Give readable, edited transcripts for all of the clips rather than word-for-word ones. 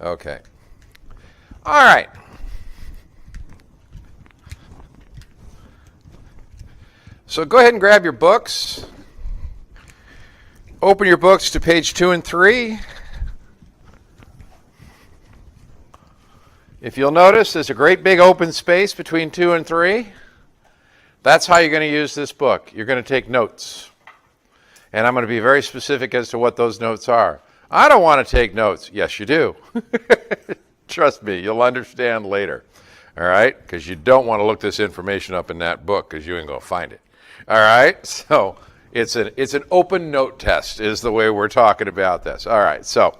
Okay. All right. So go ahead and grab your books. Open your books to page 2 and 3. If you'll notice, there's a great big open space between 2 and 3. That's how you're going to use this book. You're going to take notes. And I'm going to be very specific as to what those notes are. I don't want to take notes. Yes, you do. Trust me, you'll understand later. All right? Because you don't want to look this information up in that book because you ain't going to find it. All right? So it's an open note test is the way we're talking about this. All right, so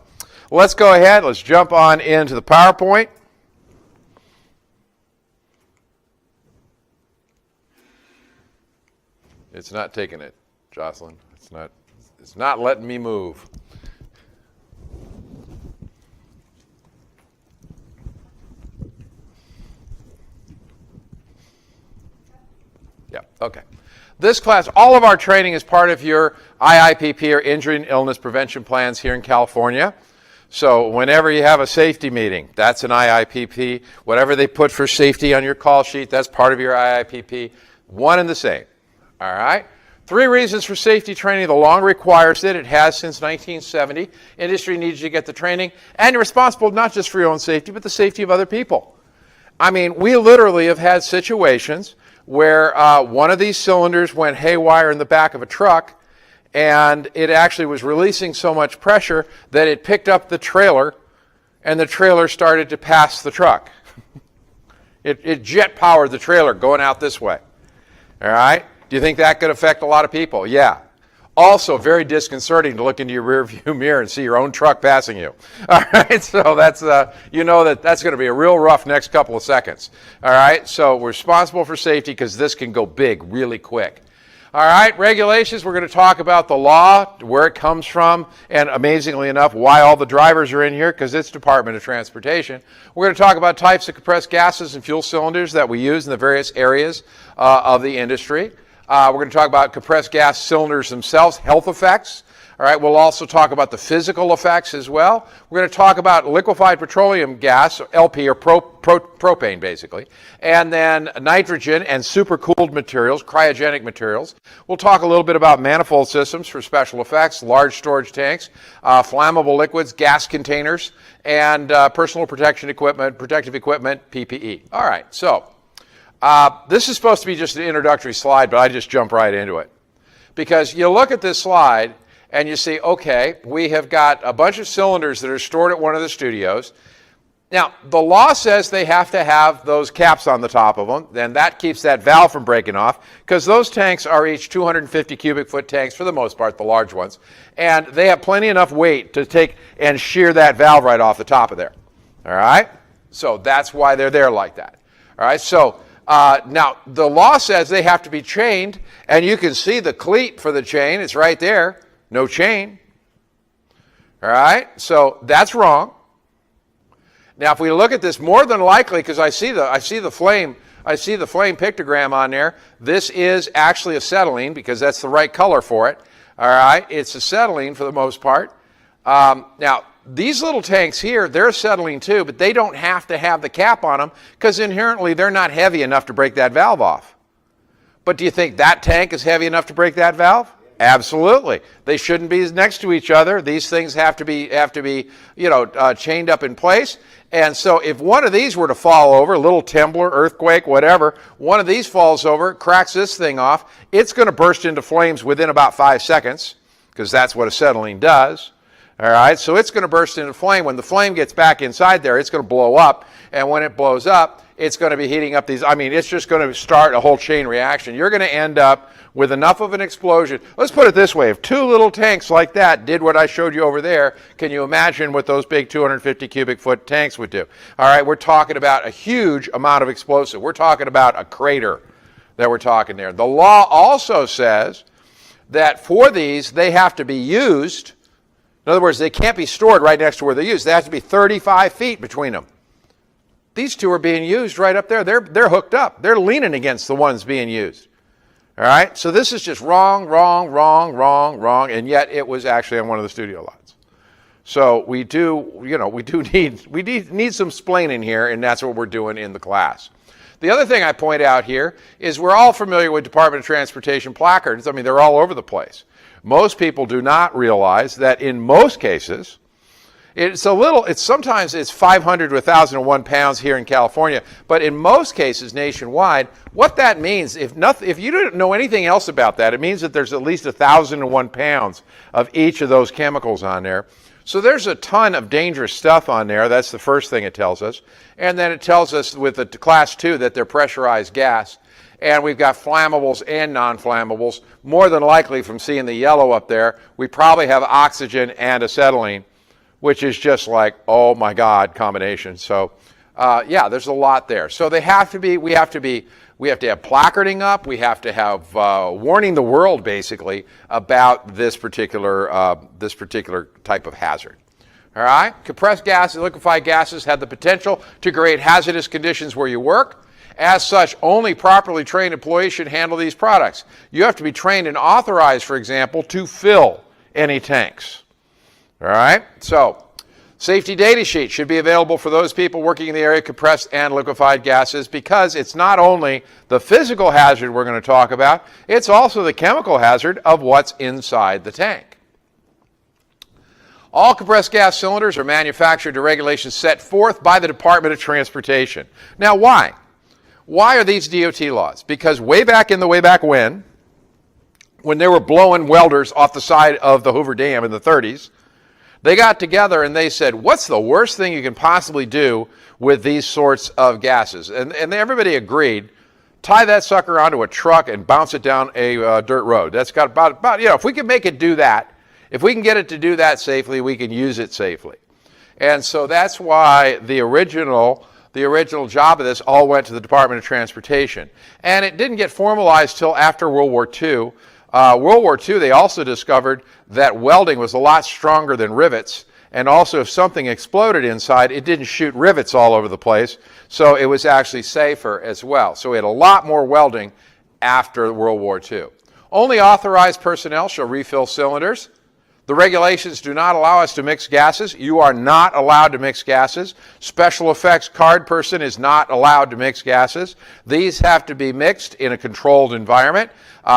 let's go ahead. Let's jump on into the PowerPoint. It's not taking it, Jocelyn. It's not letting me move. Yeah, okay. This class, all of our training is part of your IIPP or Injury and Illness Prevention Plans here in California. So whenever you have a safety meeting, that's an IIPP. Whatever they put for safety on your call sheet, that's part of your IIPP. One and the same. All right? 3 reasons for safety training. The law requires it. It has since 1970. Industry needs you to get the training. And you're responsible not just for your own safety, but the safety of other people. I mean, we literally have had situations where one of these cylinders went haywire in the back of a truck, and it actually was releasing so much pressure that it picked up the trailer, and the trailer started to pass the truck. It jet-powered the trailer going out this way. All right? Do you think that could affect a lot of people? Yeah. Also, very disconcerting to look into your rearview mirror and see your own truck passing you. All right, so that's you know that's going to be a real rough next couple of seconds. All right, so we're responsible for safety because this can go big really quick. All right, regulations. We're going to talk about the law, where it comes from, and amazingly enough, why all the drivers are in here, because it's Department of Transportation. We're going to talk about types of compressed gases and fuel cylinders that we use in the various areas of the industry. We're going to talk about compressed gas cylinders themselves, health effects. All right, we'll also talk about the physical effects as well. We're going to talk about liquefied petroleum gas, LP, or propane basically, and then nitrogen and supercooled materials, cryogenic materials. We'll talk a little bit about manifold systems for special effects, large storage tanks, flammable liquids, gas containers, and personal protection equipment, protective equipment, PPE. All right, so this is supposed to be just an introductory slide, but I just jump right into it. Because you look at this slide and you see, okay, we have got a bunch of cylinders that are stored at one of the studios. Now, the law says they have to have those caps on the top of them, and that keeps that valve from breaking off, because those tanks are each 250 cubic foot tanks for the most part, the large ones, and they have plenty enough weight to take and shear that valve right off the top of there. All right? So that's why they're there like that. All right? So now, the law says they have to be chained, and you can see the cleat for the chain. It's right there. No chain. All right? So that's wrong. Now, if we look at this, more than likely, because I see the flame pictogram on there, this is actually acetylene, because that's the right color for it. All right? It's acetylene for the most part. Now, these little tanks here, they're acetylene too, but they don't have to have the cap on them because inherently they're not heavy enough to break that valve off. But do you think that tank is heavy enough to break that valve? Absolutely. They shouldn't be next to each other. These things have to be chained up in place. And so if one of these were to fall over, a little temblor, earthquake, whatever, one of these falls over, cracks this thing off, it's going to burst into flames within about 5 seconds, because that's what acetylene does. All right, so it's going to burst into flame. When the flame gets back inside there, it's going to blow up. And when it blows up, it's going to be heating up these. I mean, it's just going to start a whole chain reaction. You're going to end up with enough of an explosion. Let's put it this way. If 2 little tanks like that did what I showed you over there, can you imagine what those big 250 cubic foot tanks would do? All right, we're talking about a huge amount of explosive. We're talking about a crater that we're talking there. The law also says that for these, they have to be used. In other words, they can't be stored right next to where they're used. They have to be 35 feet between them. These 2 are being used right up there. They're hooked up. They're leaning against the ones being used. All right? So this is just wrong, and yet it was actually on one of the studio lots. So we do need some splaining here, and that's what we're doing in the class. The other thing I point out here is we're all familiar with Department of Transportation placards. I mean, they're all over the place. Most people do not realize that in most cases, sometimes it's 500 to 1,001 pounds here in California, but in most cases nationwide, what that means, if you don't know anything else about that, it means that there's at least 1,001 pounds of each of those chemicals on there. So there's a ton of dangerous stuff on there. That's the first thing it tells us. And then it tells us with the class 2 that they're pressurized gas. And we've got flammables and non-flammables. More than likely, from seeing the yellow up there, we probably have oxygen and acetylene, which is just like, oh my God, combination. So yeah, there's a lot there. So we have to have placarding up. We have to have warning the world basically about this particular type of hazard. All right, compressed gases, liquefied gases have the potential to create hazardous conditions where you work. As such, only properly trained employees should handle these products. You have to be trained and authorized, for example, to fill any tanks. All right, so safety data sheet should be available for those people working in the area of compressed and liquefied gases, because it's not only the physical hazard we're going to talk about, it's also the chemical hazard of what's inside the tank. All compressed gas cylinders are manufactured to regulations set forth by the Department of Transportation. Now, why? Why are these DOT laws? Because way back when they were blowing welders off the side of the Hoover Dam in the 30s, they got together and they said, what's the worst thing you can possibly do with these sorts of gases? And everybody agreed, tie that sucker onto a truck and bounce it down a dirt road. That's got about, if we can make it do that, if we can get it to do that safely, we can use it safely. And so that's why the original job of this all went to the Department of Transportation. And it didn't get formalized till after World War II. World War II, they also discovered that welding was a lot stronger than rivets, and also if something exploded inside, it didn't shoot rivets all over the place, so it was actually safer as well. So we had a lot more welding after World War II. Only authorized personnel shall refill cylinders. The regulations do not allow us to mix gases. You are not allowed to mix gases. Special effects card person is not allowed to mix gases. These have to be mixed in a controlled environment.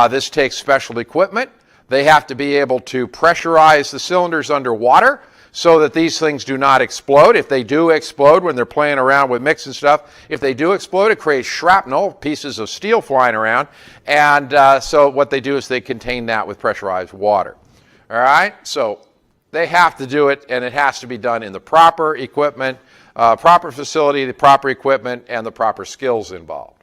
This takes special equipment. They have to be able to pressurize the cylinders underwater so that these things do not explode. If they do explode when they're playing around with mixing stuff, if they do explode, it creates shrapnel, pieces of steel flying around. And so what they do is they contain that with pressurized water. All right, so they have to do it, and it has to be done in the proper equipment, proper facility, the proper equipment, and the proper skills involved.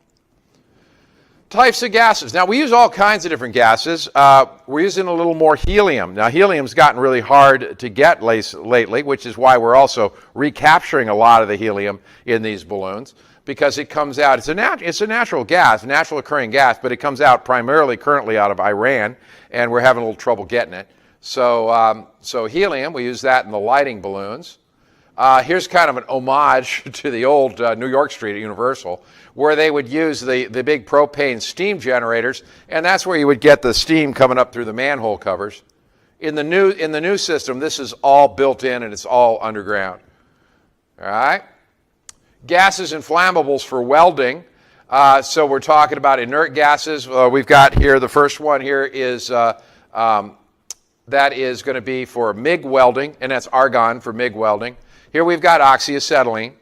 Types of gases. Now, we use all kinds of different gases. We're using a little more helium. Now, helium's gotten really hard to get lately, which is why we're also recapturing a lot of the helium in these balloons, because it comes out, it's a natural gas, natural occurring gas, but it comes out primarily currently out of Iran, and we're having a little trouble getting it. So helium, we use that in the lighting balloons. Here's kind of an homage to the old New York Street at Universal, where they would use the big propane steam generators, and that's where you would get the steam coming up through the manhole covers. In the new system, this is all built in and it's all underground. All right? Gases and flammables for welding. So we're talking about inert gases. We've got here, the first one here is that is going to be for MIG welding, and that's argon for MIG welding. Here we've got oxyacetylene.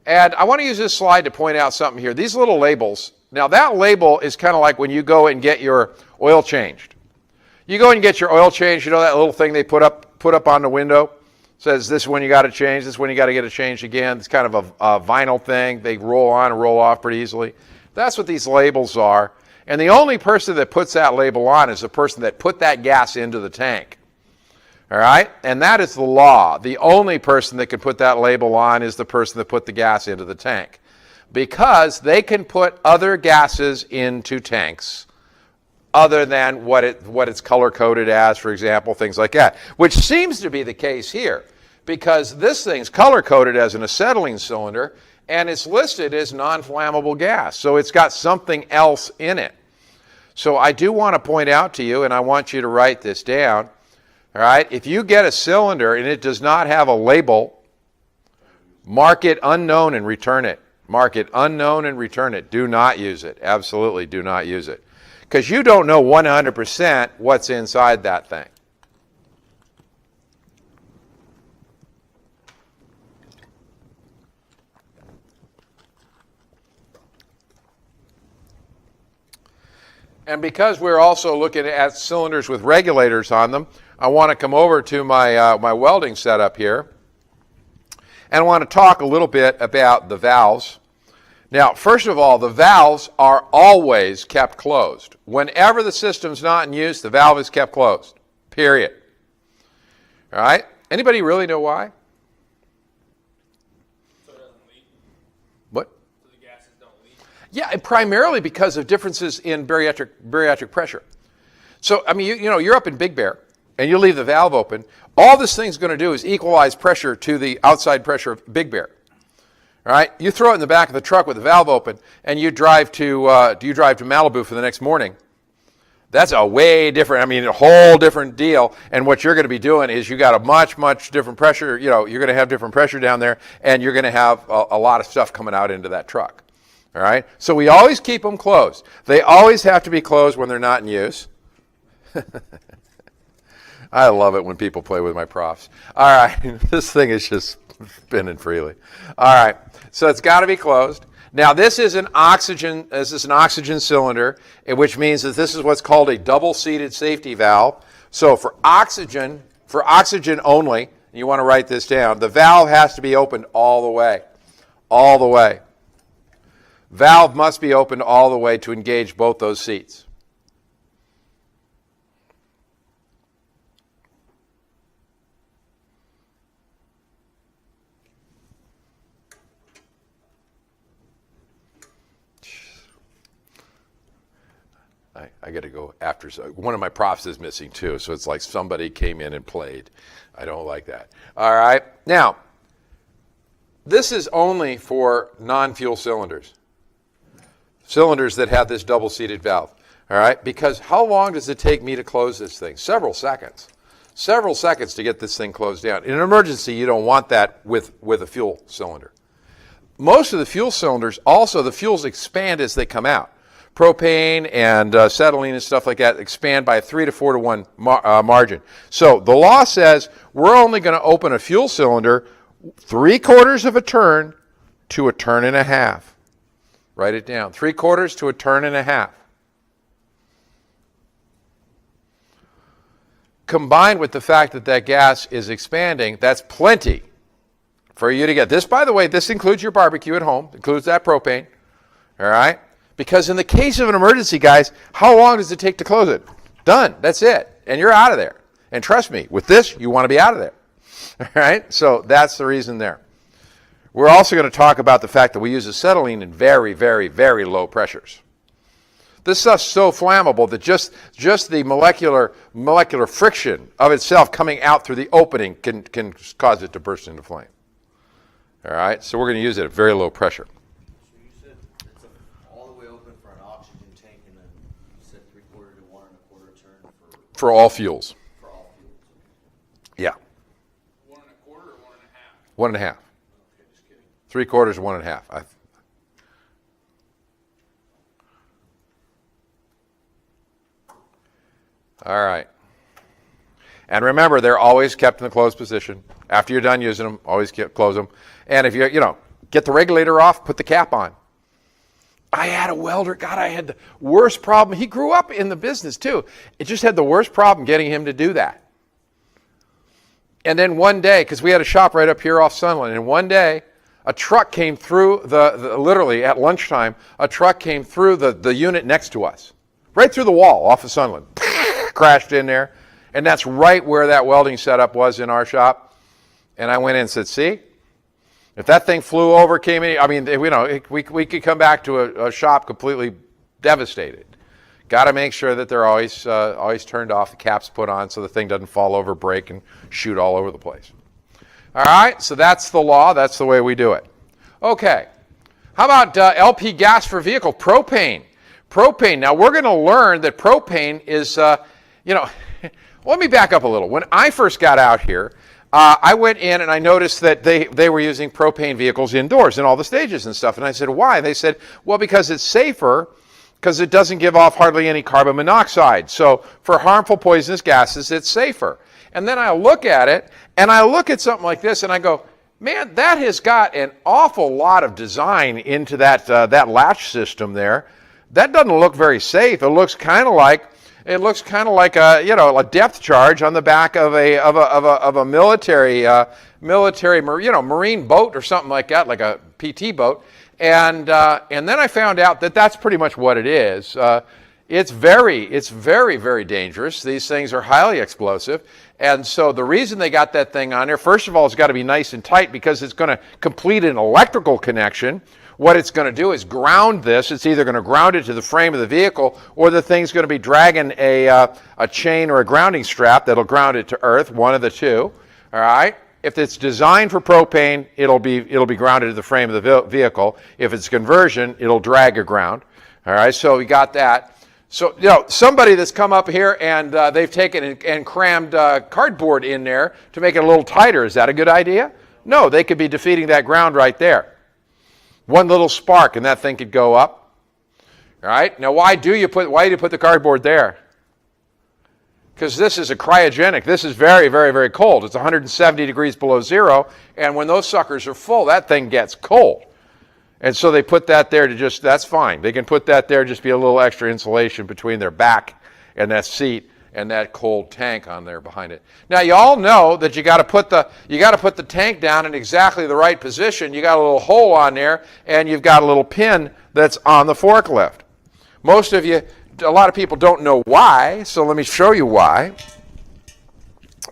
And I want to use this slide to point out something here. These little labels, now that label is kind of like when you go and get your oil changed. You go and get your oil changed, you know that little thing they put up on the window? Says this one you got to change, this one you got to get it changed again. It's kind of a vinyl thing. They roll on and roll off pretty easily. That's what these labels are. And the only person that puts that label on is the person that put that gas into the tank. All right? And that is the law. The only person that can put that label on is the person that put the gas into the tank. Because they can put other gases into tanks other than what it's color-coded as, for example, things like that. Which seems to be the case here. Because this thing's color-coded as an acetylene cylinder, and it's listed as non-flammable gas. So it's got something else in it. So I do want to point out to you, and I want you to write this down, All right, if you get a cylinder and it does not have a label, mark it unknown and return it. Mark it unknown and return it. Do not use it. Absolutely do not use it. Because you don't know 100% what's inside that thing. And because we're also looking at cylinders with regulators on them, I want to come over to my, my welding setup here. And I want to talk a little bit about the valves. Now, first of all, the valves are always kept closed. Whenever the system's not in use, the valve is kept closed, period. All right? Anybody really know why? So it doesn't leak? What? So the gases don't leak? Yeah, and primarily because of differences in barometric pressure. So, I mean, you know, you're up in Big Bear, and you leave the valve open. All this thing's going to do is equalize pressure to the outside pressure of Big Bear. All right, you throw it in the back of the truck with the valve open, and you drive to Malibu for the next morning. That's a way different, I mean, a whole different deal. And what you're going to be doing is you got a much different pressure. You know, you're going to have different pressure down there, and you're going to have a lot of stuff coming out into that truck. All right, so we always keep them closed. They always have to be closed when they're not in use. I love it when people play with my profs. All right, this thing is just spinning freely. All right, so it's got to be closed. Now this is an oxygen cylinder, which means that this is what's called a double-seated safety valve. So for oxygen only, you want to write this down, the valve has to be opened all the way. All the way. Valve must be opened all the way to engage both those seats. I got to go after. One of my profs is missing too, so it's like somebody came in and played. I don't like that. All right. Now, this is only for non-fuel cylinders. Cylinders that have this double-seated valve. All right. Because how long does it take me to close this thing? Several seconds. Several seconds to get this thing closed down. In an emergency, you don't want that with a fuel cylinder. Most of the fuel cylinders, also the fuels expand as they come out. Propane and acetylene and stuff like that expand by a 3 to 4 to 1 margin. So the law says we're only going to open a fuel cylinder 3/4 of a turn to a turn and a half. Write it down. 3/4 to a turn and a half. Combined with the fact that that gas is expanding, that's plenty for you to get. This, by the way, this includes your barbecue at home. Includes that propane. All right? Because in the case of an emergency, guys, how long does it take to close it? Done. That's it. And you're out of there. And trust me, with this, you want to be out of there. All right? So that's the reason there. We're also going to talk about the fact that we use acetylene in very, very, very low pressures. This stuff's so flammable that just the molecular friction of itself coming out through the opening can cause it to burst into flame. All right? So we're going to use it at very low pressure. For all fuels. For all fuels. Yeah. 1 1/4 or 1 1/2? 1 1/2. Okay, just kidding. 3/4, 1 1/2. All right. And remember, they're always kept in the closed position. After you're done using them, always close them. And if you get the regulator off, put the cap on. I had a welder, God, I had the worst problem. He grew up in the business too. It just had the worst problem getting him to do that. And then one day, because we had a shop right up here off Sunland, and one day a truck came through literally at lunchtime, a truck came through the unit next to us, right through the wall off of Sunland, crashed in there. And that's right where that welding setup was in our shop. And I went in and said, see? If that thing flew over, came in, I mean, we could come back to a shop completely devastated. Got to make sure that they're always turned off, the cap's put on so the thing doesn't fall over, break, and shoot all over the place. All right, so that's the law. That's the way we do it. Okay, how about LP gas for vehicle? Propane. Propane. Now, we're going to learn that propane is, Well, let me back up a little. When I first got out here, I went in and I noticed that they were using propane vehicles indoors in all the stages and stuff. And I said, why? They said, well, because it's safer, because it doesn't give off hardly any carbon monoxide. So for harmful poisonous gases, it's safer. And then I look at it, and I look at something like this, and I go, man, that has got an awful lot of design into that latch system there. That doesn't look very safe. It looks kind of like a depth charge on the back of a military marine boat or something like that, like a PT boat. And then I found out that that's pretty much what it is. It's very, very dangerous. These things are highly explosive. And so the reason they got that thing on there, first of all, it's got to be nice and tight because it's going to complete an electrical connection. What it's going to do is ground this. It's either going to ground it to the frame of the vehicle, or the thing's going to be dragging a chain or a grounding strap that'll ground it to earth, one of the two. All right? If it's designed for propane, it'll be grounded to the frame of the vehicle. If it's conversion, it'll drag a ground. All right? So we got that. So, somebody that's come up here and they've taken and crammed cardboard in there to make it a little tighter, is that a good idea? No, they could be defeating that ground right there. One little spark and that thing could go up. All right? Now, why do you put the cardboard there? Because this is a cryogenic. This is very, very, very cold. It's 170 degrees below zero, and when those suckers are full, that thing gets cold. And so they put that there to that's fine. They can put that there, just be a little extra insulation between their back and that seat and that cold tank on there behind it. Now, you all know that you got to put the tank down in exactly the right position. You got a little hole on there, and you've got a little pin that's on the forklift. A lot of people don't know why, so let me show you why.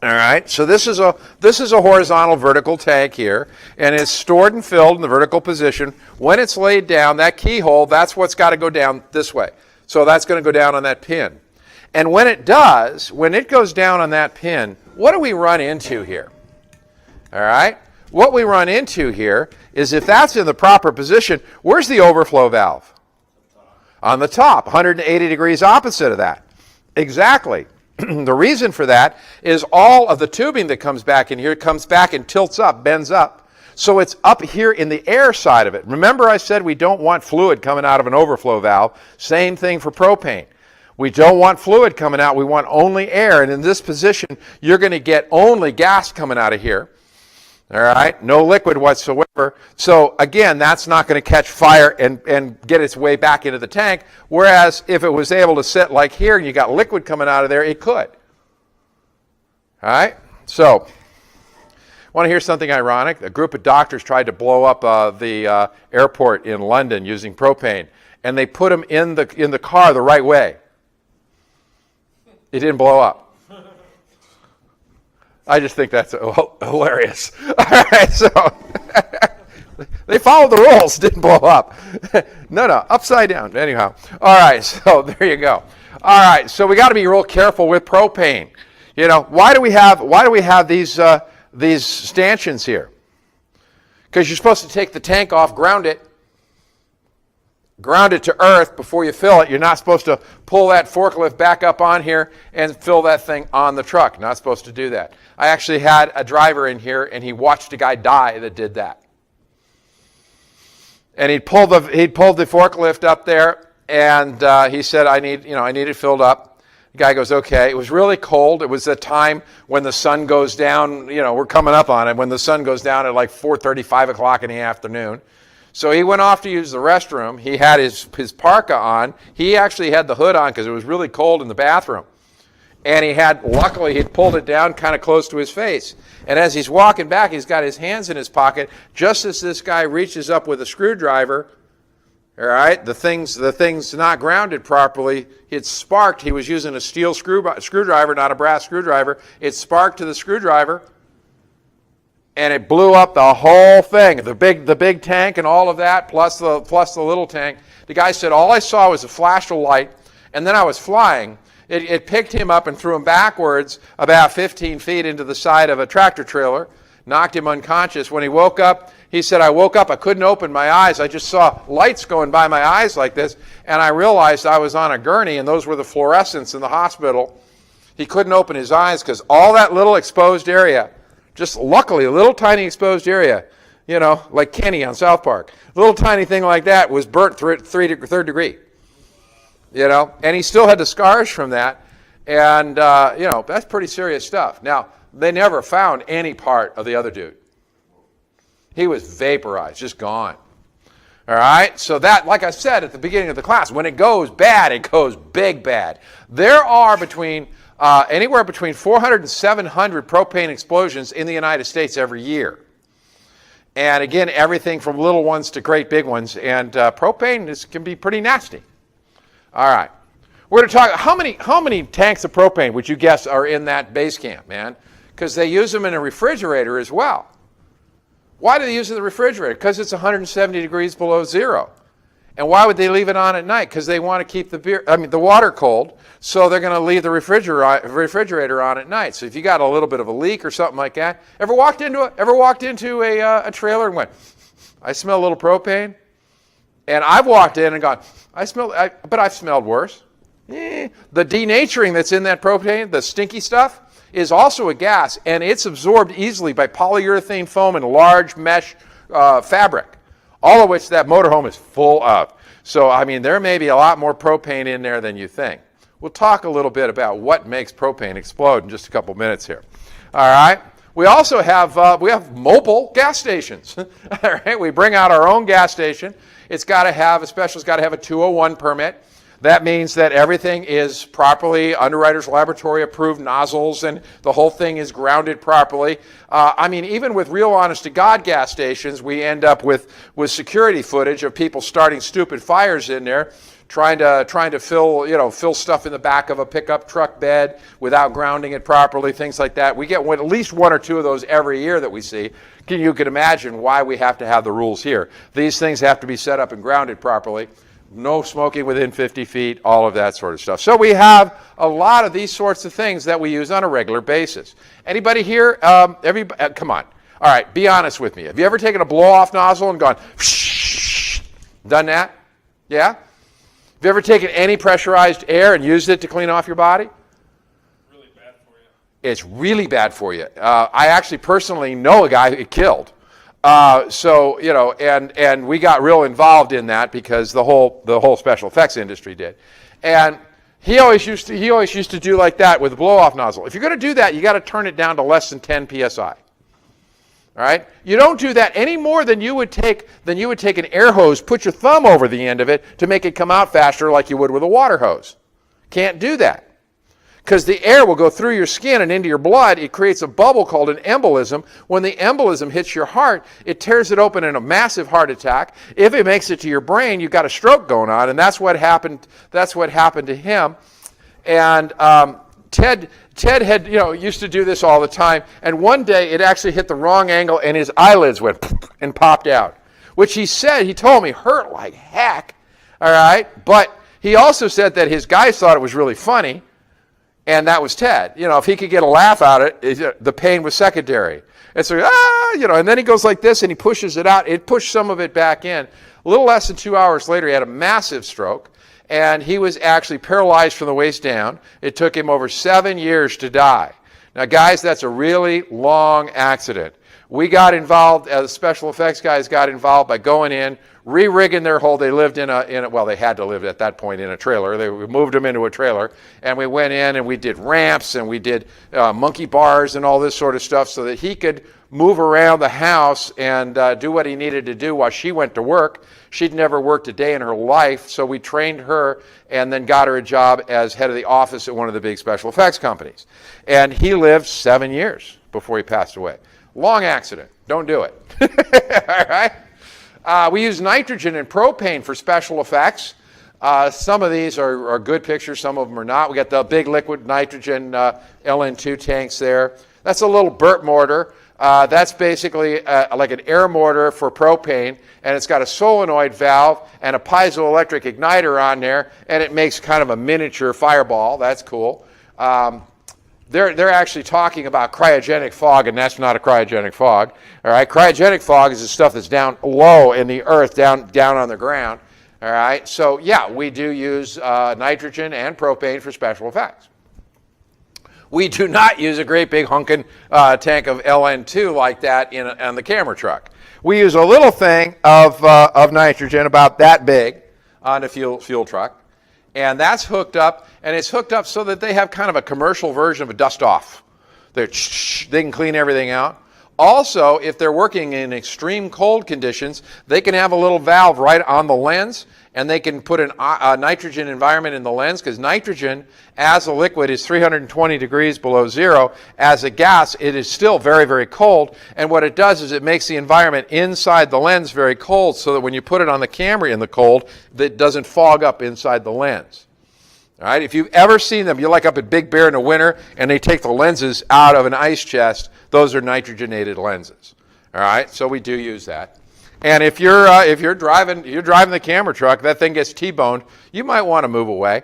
All right, so this is a horizontal vertical tank here, and it's stored and filled in the vertical position. When it's laid down, that keyhole, that's what's got to go down this way. So that's going to go down on that pin. And when it goes down on that pin, what do we run into here? All right, what we run into here is, if that's in the proper position, where's the overflow valve? On the top, 180 degrees opposite of that. Exactly. The reason for that is all of the tubing that comes back in here comes back and tilts up, bends up. So it's up here in the air side of it. Remember I said we don't want fluid coming out of an overflow valve. Same thing for propane. We don't want fluid coming out. We want only air. And in this position, you're going to get only gas coming out of here. All right? No liquid whatsoever. So again, that's not going to catch fire and get its way back into the tank. Whereas if it was able to sit like here and you got liquid coming out of there, it could. All right? So, want to hear something ironic? A group of doctors tried to blow up the airport in London using propane, and they put them in the car the right way. It didn't blow up. I just think that's hilarious. All right, so they followed the rules, didn't blow up. No, upside down. Anyhow, all right, so there you go. All right, so we got to be real careful with propane. Why do we have these stanchions here? Because you're supposed to take the tank off, ground it to earth before you fill it. You're not supposed to pull that forklift back up on here and fill that thing on the truck. Not supposed to do that. I actually had a driver in here, and he watched a guy die that did that. And he'd pulled the forklift up there, and he said, I need it filled up. The guy goes, okay. It was really cold. It was the time when the sun goes down. We're coming up on it when the sun goes down at like 4:30, 5 o'clock in the afternoon. So he went off to use the restroom. He had his parka on. He actually had the hood on because it was really cold in the bathroom. And luckily he'd pulled it down kind of close to his face. And as he's walking back, he's got his hands in his pocket. Just as this guy reaches up with a screwdriver, all right, the thing's not grounded properly. It sparked. He was using a steel screwdriver, not a brass screwdriver. It sparked to the screwdriver, and it blew up the whole thing, the big tank and all of that, plus the little tank. The guy said, all I saw was a flash of light, and then I was flying. It picked him up and threw him backwards about 15 feet into the side of a tractor trailer, knocked him unconscious. When he woke up, he said, I woke up, I couldn't open my eyes. I just saw lights going by my eyes like this, and I realized I was on a gurney, and those were the fluorescents in the hospital. He couldn't open his eyes because all that little exposed area, just luckily a little tiny exposed area, you know, like Kenny on South Park, a little tiny thing like that was burnt third degree, you know, and he still had the scars from that. And, you know, that's pretty serious stuff. Now, they never found any part of the other dude. He was vaporized, just gone. All right, so that, like I said at the beginning of the class, when it goes bad, it goes big bad. There are anywhere between 400 and 700 propane explosions in the United States every year. And again, everything from little ones to great big ones. And propane can be pretty nasty. All right. We're going to talk, how many tanks of propane would you guess are in that base camp, man? Because they use them in a refrigerator as well. Why do they use it in the refrigerator? Because it's 170 degrees below zero. And why would they leave it on at night? Because they want to keep the water cold, so they're going to leave the refrigerator on at night. So if you got a little bit of a leak or something like that, ever walked into a trailer and went, I smell a little propane? And I've walked in and gone, but I've smelled worse. The denaturing that's in that propane, the stinky stuff, is also a gas, and it's absorbed easily by polyurethane foam and large mesh fabric, all of which that motorhome is full of. So, I mean, there may be a lot more propane in there than you think. We'll talk a little bit about what makes propane explode in just a couple minutes here. All right. We also have mobile gas stations. All right. We bring out our own gas station. It's got to have a 201 permit. That means that everything is properly Underwriters Laboratory approved nozzles, and the whole thing is grounded properly. I mean, even with real honest-to-God gas stations, we end up with security footage of people starting stupid fires in there, trying to fill stuff in the back of a pickup truck bed without grounding it properly, things like that. We get at least one or two of those every year that we see. You can imagine why we have to have the rules here. These things have to be set up and grounded properly. No smoking within 50 feet, all of that sort of stuff. So we have a lot of these sorts of things that we use on a regular basis. Anybody here? Come on. All right, be honest with me. Have you ever taken a blow-off nozzle and gone, done that? Yeah? Have you ever taken any pressurized air and used it to clean off your body? Really bad for you. It's really bad for you. I actually personally know a guy who it killed. So, you know, and we got real involved in that because the whole special effects industry did. And he always used to do like that with a blow-off nozzle. If you're going to do that, you got to turn it down to less than 10 psi. All right? You don't do that any more than you would take an air hose, put your thumb over the end of it to make it come out faster like you would with a water hose. Can't do that. Because the air will go through your skin and into your blood. It creates a bubble called an embolism. When the embolism hits your heart, it tears it open in a massive heart attack. If it makes it to your brain, you've got a stroke going on, and that's what happened. That's what happened to him. And Ted had, used to do this all the time. And one day, it actually hit the wrong angle, and his eyelids went and popped out, which he told me hurt like heck. All right, but he also said that his guys thought it was really funny. And that was Ted. If he could get a laugh out of it, the pain was secondary. And so, and then he goes like this and he pushes it out. It pushed some of it back in. A little less than 2 hours later, he had a massive stroke, and he was actually paralyzed from the waist down. It took him over 7 years to die. Now, guys, that's a really long accident. We got involved, the special effects guys got involved by going in, re-rigging their hole. They lived they had to live at that point in a trailer. We moved them into a trailer, and we went in and we did ramps and we did monkey bars and all this sort of stuff so that he could move around the house and do what he needed to do while she went to work. She'd never worked a day in her life, so we trained her and then got her a job as head of the office at one of the big special effects companies. And he lived 7 years before he passed away. Long accident. Don't do it. All right? We use nitrogen and propane for special effects. Some of these are good pictures. Some of them are not. We got the big liquid nitrogen LN2 tanks there. That's a little burp mortar. That's basically like an air mortar for propane, and it's got a solenoid valve and a piezoelectric igniter on there, and it makes kind of a miniature fireball. That's cool. They're actually talking about cryogenic fog, and that's not a cryogenic fog. All right, cryogenic fog is the stuff that's down low in the earth, down on the ground. All right, so yeah, we do use nitrogen and propane for special effects. We do not use a great big hunkin' tank of LN2 like that on the camera truck. We use a little thing of nitrogen about that big on a fuel truck, and that's hooked up, and it's hooked up so that they have kind of a commercial version of a dust-off. They can clean everything out. Also, if they're working in extreme cold conditions, they can have a little valve right on the lens, and they can put a nitrogen environment in the lens, because nitrogen as a liquid is 320 degrees below zero. As a gas, it is still very, very cold, and what it does is it makes the environment inside the lens very cold, so that when you put it on the camera in the cold, it doesn't fog up inside the lens. All right, if you've ever seen them, you're like up at Big Bear in the winter, and they take the lenses out of an ice chest. Those are nitrogenated lenses. All right, so we do use that. And if you're driving the camera truck, that thing gets T-boned, you might want to move away.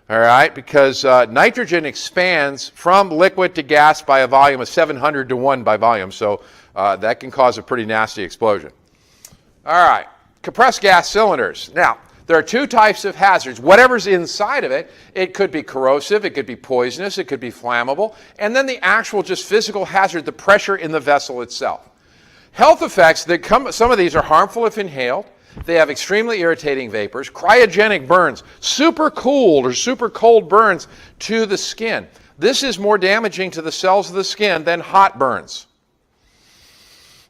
All right, because nitrogen expands from liquid to gas by a volume of 700 to 1 by volume, so that can cause a pretty nasty explosion. All right, compressed gas cylinders. Now, there are two types of hazards. Whatever's inside of it, it could be corrosive, it could be poisonous, it could be flammable, and then the actual just physical hazard, the pressure in the vessel itself. Health effects, some of these are harmful if inhaled. They have extremely irritating vapors, cryogenic burns, super cooled or super cold burns to the skin. This is more damaging to the cells of the skin than hot burns.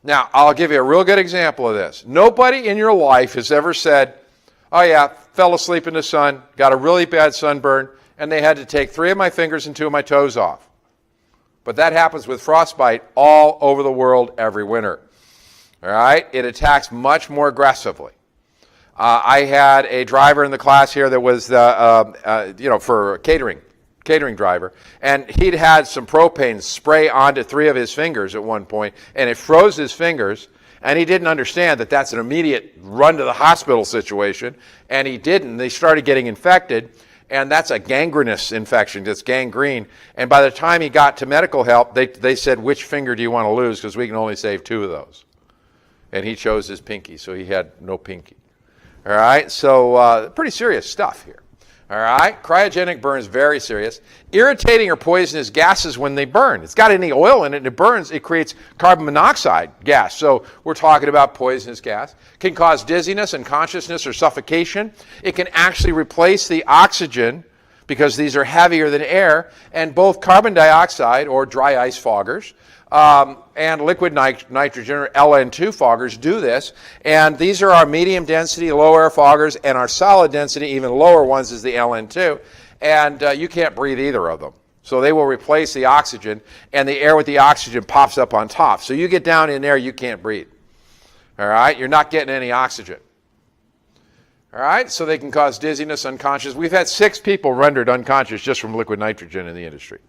Now, I'll give you a real good example of this. Nobody in your life has ever said, oh yeah, fell asleep in the sun, got a really bad sunburn, and they had to take 3 of my fingers and 2 of my toes off. But that happens with frostbite all over the world every winter. All right, it attacks much more aggressively. I had a driver in the class here that was for a catering driver, and he'd had some propane spray onto 3 of his fingers at one point, and it froze his fingers. And he didn't understand that that's an immediate run to the hospital situation, and he didn't. They started getting infected, and that's a gangrenous infection. It's gangrene. And by the time he got to medical help, they said, which finger do you want to lose, because we can only save 2 of those. And he chose his pinky, so he had no pinky. All right, so pretty serious stuff here. All right, cryogenic burns, very serious. Irritating or poisonous gases when they burn. It's got any oil in it and it burns, it creates carbon monoxide gas. So we're talking about poisonous gas. Can cause dizziness, unconsciousness, or suffocation. It can actually replace the oxygen because these are heavier than air, and both carbon dioxide or dry ice foggers and liquid nitrogen or LN2 foggers do this, and these are our medium density low air foggers, and our solid density even lower ones is the LN2, and you can't breathe either of them. So they will replace the oxygen, and the air with the oxygen pops up on top. So you get down in there, you can't breathe. All right, you're not getting any oxygen. All right, so they can cause dizziness, unconscious. We've had 6 people rendered unconscious just from liquid nitrogen in the industry.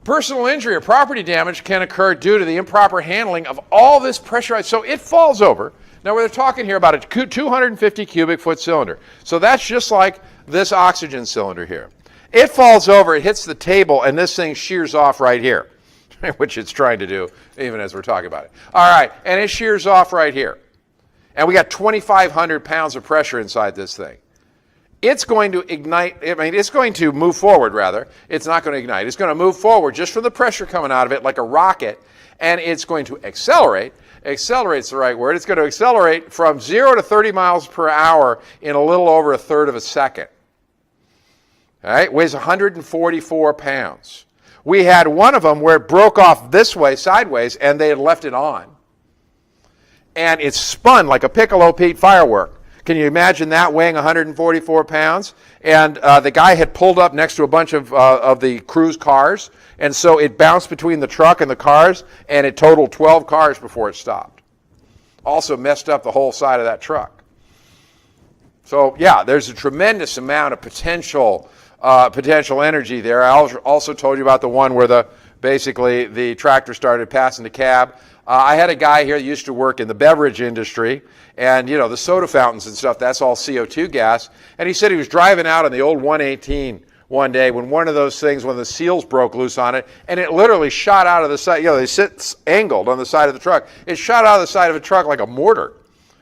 Personal injury or property damage can occur due to the improper handling of all this pressurized. So it falls over. Now we're talking here about a 250 cubic foot cylinder. So that's just like this oxygen cylinder here. It falls over, it hits the table, and this thing shears off right here, which it's trying to do even as we're talking about it. All right, and it shears off right here. And we got 2,500 pounds of pressure inside this thing. It's going to ignite, it's going to move forward, rather. It's not going to ignite. It's going to move forward just from the pressure coming out of it like a rocket, and it's going to accelerate. Accelerate's the right word. It's going to accelerate from 0 to 30 miles per hour in a little over 1/3 of a second. All right, weighs 144 pounds. We had one of them where it broke off this way, sideways, and they had left it on. And it spun like a Piccolo Pete firework. Can you imagine that, weighing 144 pounds? And the guy had pulled up next to a bunch of the crew's cars, and so it bounced between the truck and the cars, and it totaled 12 cars before it stopped. Also messed up the whole side of that truck. So yeah, there's a tremendous amount of potential energy there. I also told you about the one where basically the tractor started passing the cab. I had a guy here that used to work in the beverage industry, and you know, the soda fountains and stuff, that's all CO2 gas. And he said he was driving out on the old 118 one day when one of those things, one of the seals broke loose on it, and it literally shot out of the side. You know, they sit angled on the side of the truck. It shot out of the side of the truck like a mortar.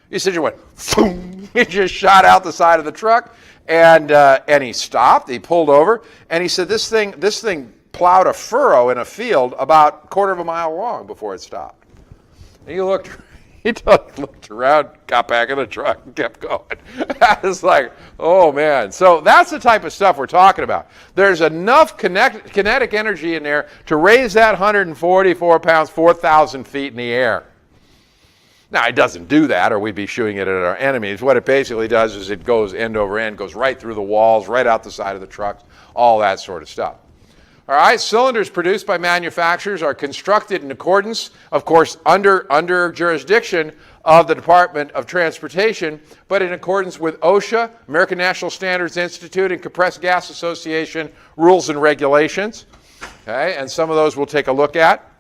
He said it went, boom, it just shot out the side of the truck, And he stopped, he pulled over, and he said this thing plowed a furrow in a field about a quarter of a mile long before it stopped. And he looked around, got back in the truck, and kept going. I was like, oh man. So that's the type of stuff we're talking about. There's enough kinetic energy in there to raise that 144 pounds 4,000 feet in the air. Now, it doesn't do that, or we'd be shooting it at our enemies. What it basically does is it goes end over end, goes right through the walls, right out the side of the trucks, all that sort of stuff. All right, cylinders produced by manufacturers are constructed in accordance, of course, under jurisdiction of the Department of Transportation, but in accordance with OSHA, American National Standards Institute, and Compressed Gas Association rules and regulations. Okay, and some of those we'll take a look at.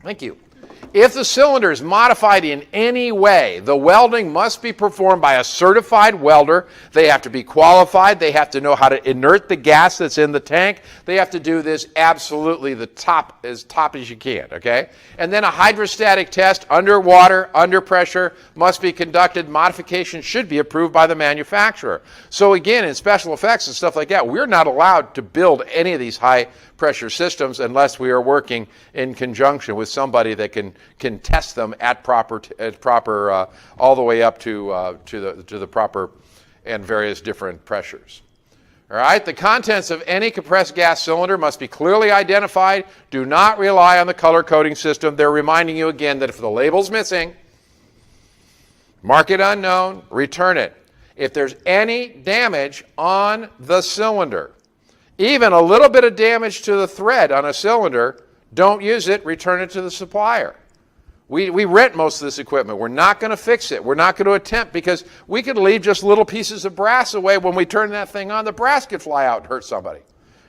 Thank you. If the cylinder is modified in any way, the welding must be performed by a certified welder. They have to be qualified. They have to know how to inert the gas that's in the tank. They have to do this absolutely as top as you can, okay? And then a hydrostatic test underwater, under pressure, must be conducted. Modification should be approved by the manufacturer. So again, in special effects and stuff like that, we're not allowed to build any of these high pressure systems unless we are working in conjunction with somebody that can test them at proper all the way up to the proper and various different pressures. All right, the contents of any compressed gas cylinder must be clearly identified. Do not rely on the color coding system. They're reminding you again that if the label's missing, mark it unknown, return it. If there's any damage on the cylinder, even a little bit of damage to the thread on a cylinder, don't use it, return it to the supplier. We rent most of this equipment. We're not going to fix it. We're not going to attempt, because we could leave just little pieces of brass away. When we turn that thing on, the brass could fly out and hurt somebody.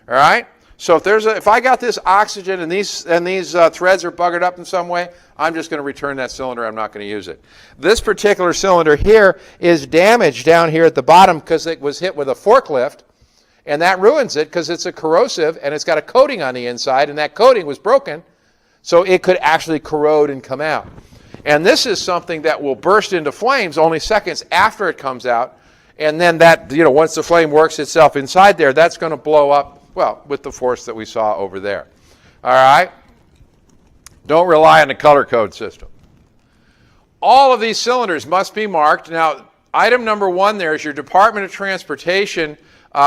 All right? So if I got this oxygen and these threads are buggered up in some way, I'm just going to return that cylinder. I'm not going to use it. This particular cylinder here is damaged down here at the bottom because it was hit with a forklift. And that ruins it because it's a corrosive and it's got a coating on the inside, and that coating was broken, so it could actually corrode and come out. And this is something that will burst into flames only seconds after it comes out, and then that, once the flame works itself inside there, that's going to blow up, well, with the force that we saw over there. All right? Don't rely on the color code system. All of these cylinders must be marked. Now, item number 1 there is your Department of Transportation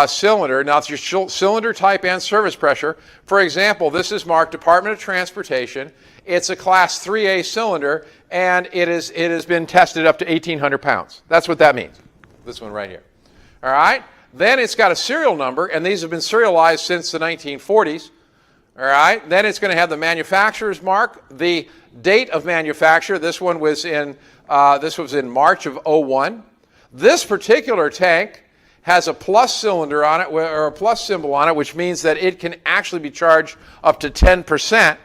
cylinder. Now, it's your cylinder type and service pressure. For example, this is marked Department of Transportation. It's a Class 3A cylinder, and it has been tested up to 1,800 pounds. That's what that means, this one right here. All right? Then it's got a serial number, and these have been serialized since the 1940s. All right? Then it's going to have the manufacturer's mark, the date of manufacture. This one was in March of 01. This particular tank has a plus cylinder on it, or a plus symbol on it, which means that it can actually be charged up to 10%.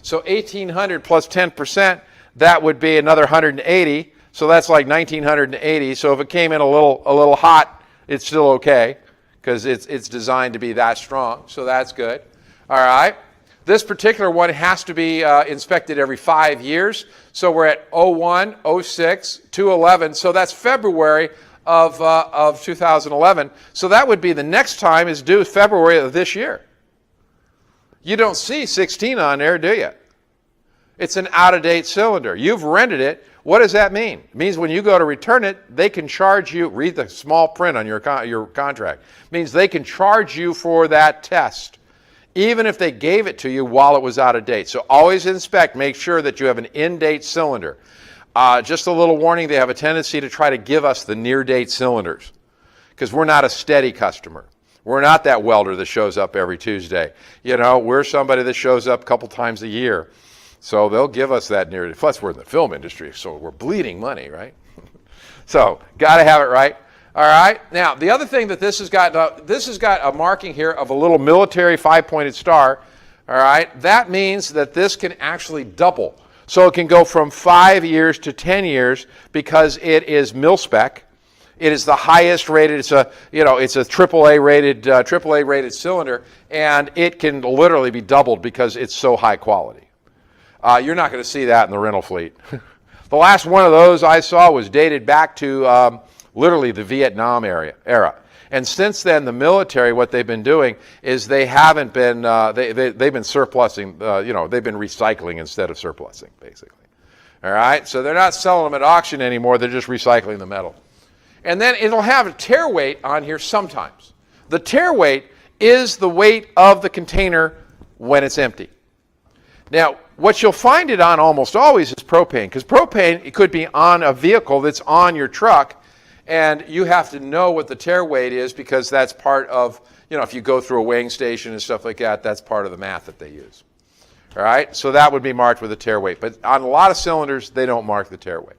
So 1,800 plus 10%, that would be another 180. So that's like 1,980. So if it came in a little hot, it's still okay, because it's designed to be that strong. So that's good. All right. This particular one has to be inspected every 5 years. So we're at 01, 06, 2011. So that's February of 2011. So that would be the next time is due February of this year. You don't see 16 on there, do you? It's an out-of-date cylinder. You've rented it. What does that mean? It means when you go to return it, they can charge you, read the small print on your contract. It means they can charge you for that test, even if they gave it to you while it was out of date. So always inspect, make sure that you have an in-date cylinder. Just a little warning, they have a tendency to try to give us the near-date cylinders because we're not a steady customer. We're not that welder that shows up every Tuesday. We're somebody that shows up a couple times a year. So they'll give us that near. Plus, we're in the film industry, so we're bleeding money, right? So, got to have it right. All right. Now, the other thing that this has got a marking here of a little military 5-pointed star. All right. That means that this can actually double. So it can go from 5 years to 10 years because it is mil-spec. It is the highest rated. It's a AAA rated cylinder, and it can literally be doubled because it's so high quality. You're not going to see that in the rental fleet. The last one of those I saw was dated back to literally the Vietnam era. And since then, the military, what they've been doing is they haven't been, they've been surplusing, they've been recycling instead of surplusing, basically. All right, so they're not selling them at auction anymore, they're just recycling the metal. And then it'll have a tare weight on here sometimes. The tare weight is the weight of the container when it's empty. Now, what you'll find it on almost always is propane, because propane, it could be on a vehicle that's on your truck, and you have to know what the tare weight is because that's part of, if you go through a weighing station and stuff like that, that's part of the math that they use. All right, so that would be marked with a tare weight. But on a lot of cylinders, they don't mark the tare weight.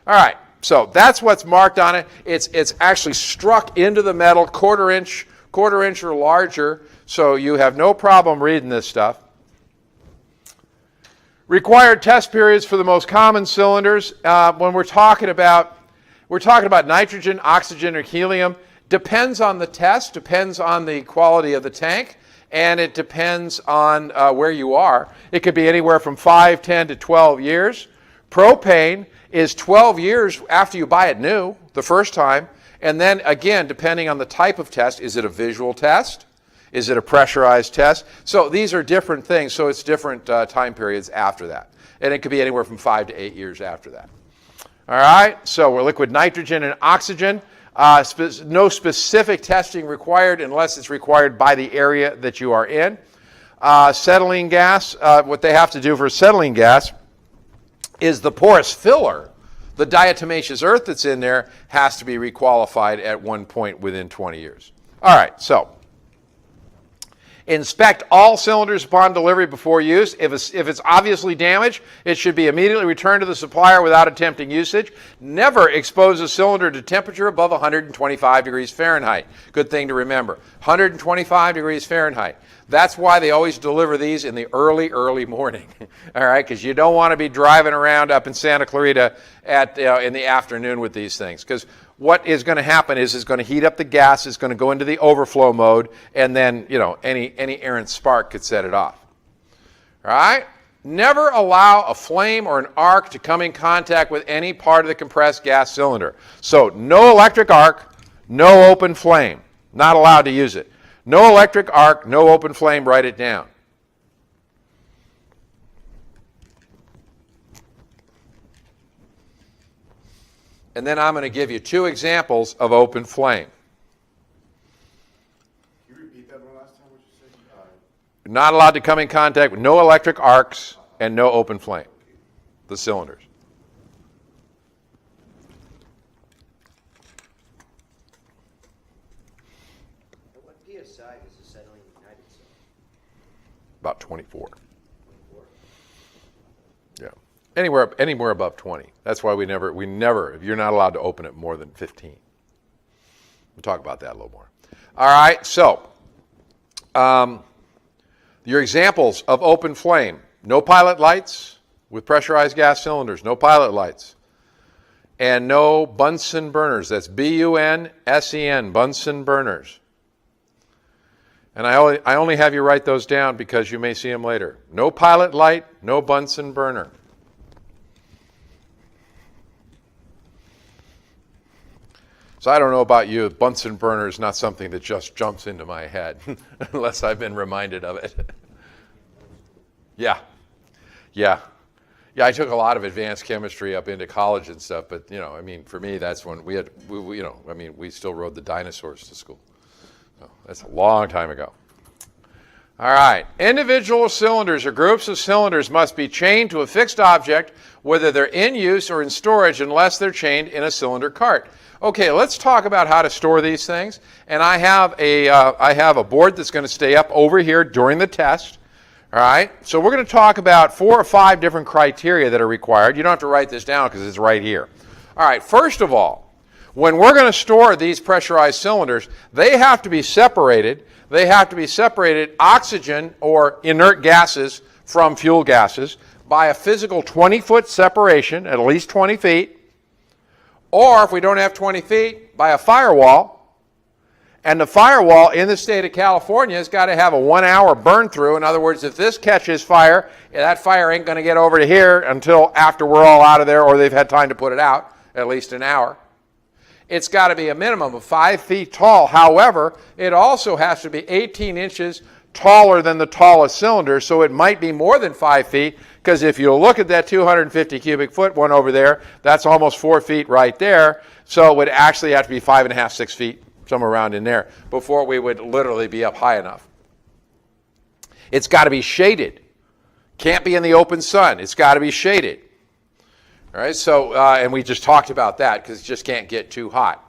All right, so that's what's marked on it. It's actually struck into the metal, quarter inch or larger, so you have no problem reading this stuff. Required test periods for the most common cylinders. When we're talking about nitrogen, oxygen, or helium, depends on the test, depends on the quality of the tank, and it depends on where you are. It could be anywhere from 5, 10 to 12 years. Propane is 12 years after you buy it new, the first time, and then again, depending on the type of test, is it a visual test? Is it a pressurized test? So these are different things, so it's different time periods after that. And it could be anywhere from 5 to 8 years after that. All right, so we're liquid nitrogen and oxygen. No specific testing required unless it's required by the area that you are in. Acetylene gas, what they have to do for acetylene gas is the porous filler, the diatomaceous earth that's in there, has to be requalified at one point within 20 years. All right, so inspect all cylinders upon delivery before use. If it's obviously damaged, it should be immediately returned to the supplier without attempting usage. Never expose a cylinder to temperature above 125 degrees Fahrenheit. Good thing to remember. 125 degrees Fahrenheit. That's why they always deliver these in the early morning. All right, because you don't want to be driving around up in Santa Clarita in the afternoon with these things. Because what is going to happen is it's going to heat up the gas, it's going to go into the overflow mode, and then, any errant spark could set it off. All right? Never allow a flame or an arc to come in contact with any part of the compressed gas cylinder. So no electric arc, no open flame. Not allowed to use it. No electric arc, no open flame, write it down. And then I'm going to give you 2 examples of open flame. Can you repeat that one last time, what you said? Not allowed to come in contact with no electric arcs and no open flame, the cylinders. At what PSI is acetylene ignited cell? About 24. 24? Yeah. Anywhere above 20. That's why we never, you're not allowed to open it more than 15. We'll talk about that a little more. All right, so your examples of open flame: no pilot lights with pressurized gas cylinders, no pilot lights, and no Bunsen burners. That's B-U-N-S-E-N, Bunsen burners. And I only have you write those down because you may see them later. No pilot light, no Bunsen burner. So I don't know about you, Bunsen burner is not something that just jumps into my head unless I've been reminded of it. Yeah. I took a lot of advanced chemistry up into college and stuff, but for me, that's when we still rode the dinosaurs to school. So that's a long time ago. All right. Individual cylinders or groups of cylinders must be chained to a fixed object, whether they're in use or in storage, unless they're chained in a cylinder cart. Okay, let's talk about how to store these things. And I have a board that's going to stay up over here during the test. All right, so we're going to talk about 4 or 5 different criteria that are required. You don't have to write this down because it's right here. All right, first of all, when we're going to store these pressurized cylinders, they have to be separated. They have to be separated, oxygen or inert gases from fuel gases, by a physical 20-foot separation, at least 20 feet. Or if we don't have 20 feet, by a firewall. And the firewall in the state of California has got to have a 1-hour burn through. In other words, if this catches fire, that fire ain't going to get over to here until after we're all out of there or they've had time to put it out, at least an hour. It's got to be a minimum of 5 feet tall. However, it also has to be 18 inches taller than the tallest cylinder, so it might be more than 5 feet, because if you look at that 250 cubic foot one over there, that's almost 4 feet right there, so it would actually have to be 5.5, 6 feet, somewhere around in there, before we would literally be up high enough. It's got to be shaded. Can't be in the open sun. It's got to be shaded. All right, so, and we just talked about that because it just can't get too hot.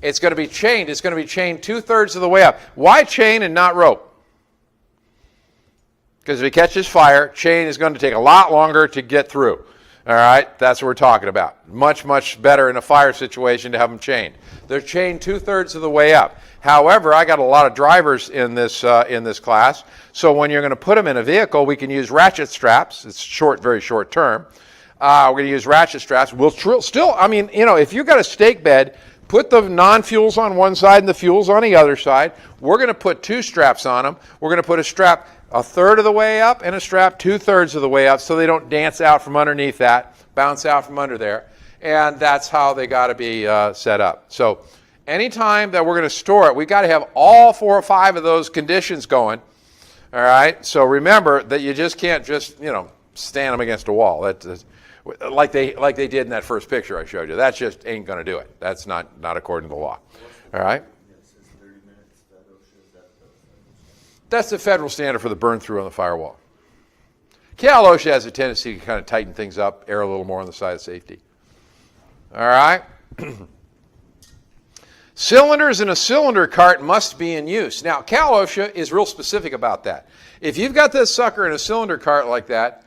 It's going to be chained. It's going to be chained 2/3 of the way up. Why chain and not rope? Because if it catches fire, chain is going to take a lot longer to get through. All right, that's what we're talking about. Much, much better in a fire situation to have them chained. They're chained 2/3 of the way up. However, I got a lot of drivers in this class, so when you're going to put them in a vehicle, we can use ratchet straps. It's short, very short term. We're going to use ratchet straps. We'll still, I mean, you know, if you've got a stake bed, put the non-fuels on one side and the fuels on the other side. We're going to put 2 straps on them. We're going to put a strap 1/3 of the way up and a strap 2/3 of the way up so they don't dance out from underneath that, bounce out from under there. And that's how they got to be set up. So anytime that we're going to store it, we've got to have all 4 or 5 of those conditions going. All right? So remember that you just can't just, you know, stand them against a wall. That's like they did in that first picture I showed you. That just ain't going to do it. That's not according to the law. All right? That's the federal standard for the burn through on the firewall. Cal OSHA has a tendency to kind of tighten things up, err a little more on the side of safety. All right? Cylinders in a cylinder cart must be in use. Now, Cal OSHA is real specific about that. If you've got this sucker in a cylinder cart like that,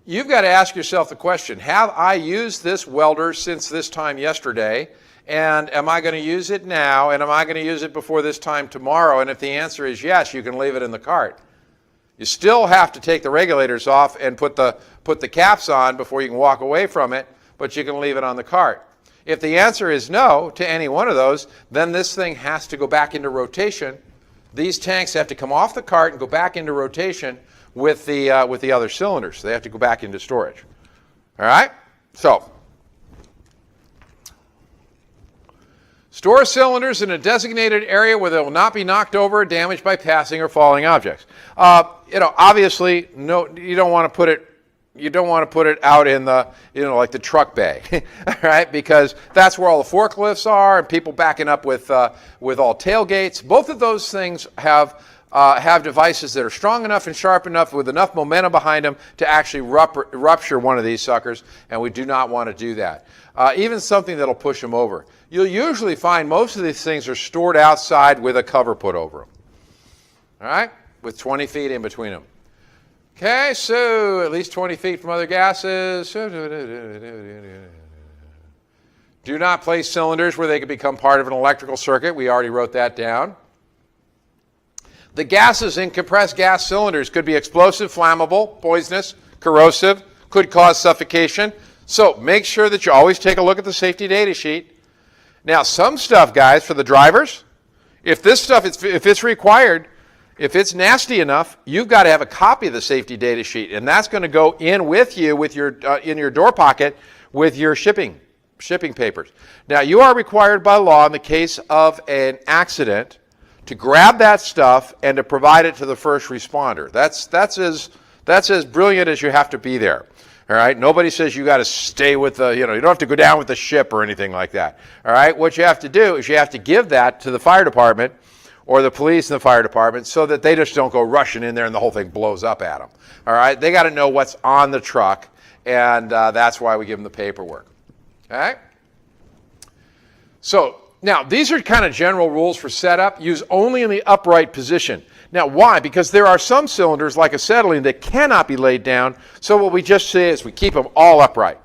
you've got to ask yourself the question, have I used this welder since this time yesterday? And am I going to use it now? And am I going to use it before this time tomorrow? And if the answer is yes, you can leave it in the cart. You still have to take the regulators off and put the caps on before you can walk away from it, but you can leave it on the cart. If the answer is no to any one of those, then this thing has to go back into rotation. These tanks have to come off the cart and go back into rotation with the other cylinders. They have to go back into storage. All right? So, store cylinders in a designated area where they will not be knocked over or damaged by passing or falling objects. You know, obviously, no, you don't want to put it. You don't want to put it out in the, you know, like the truck bay, all right? Because that's where all the forklifts are and people backing up with all tailgates. Both of those things have devices that are strong enough and sharp enough with enough momentum behind them to actually rupture one of these suckers, and we do not want to do that. Even something that'll push them over. You'll usually find most of these things are stored outside with a cover put over them, all right, with 20 feet in between them. Okay, so at least 20 feet from other gases. Do not place cylinders where they could become part of an electrical circuit. We already wrote that down. The gases in compressed gas cylinders could be explosive, flammable, poisonous, corrosive, could cause suffocation. So make sure that you always take a look at the safety data sheet. Now, some stuff, guys, for the drivers, if this stuff, if it's required, if it's nasty enough, you've got to have a copy of the safety data sheet, and that's going to go in with you with your in your door pocket with your shipping papers. Now, you are required by law in the case of an accident to grab that stuff and to provide it to the first responder. That's as brilliant as you have to be there. All right, nobody says you got to stay with the, you don't have to go down with the ship or anything like that. All right, what you have to do is you have to give that to the fire department or the police and the fire department so that they just don't go rushing in there and the whole thing blows up at them. All right, they got to know what's on the truck, and that's why we give them the paperwork. All right? So now these are kind of general rules for setup. Use only in the upright position. Now why? Because there are some cylinders like acetylene that cannot be laid down, so what we just say is we keep them all upright.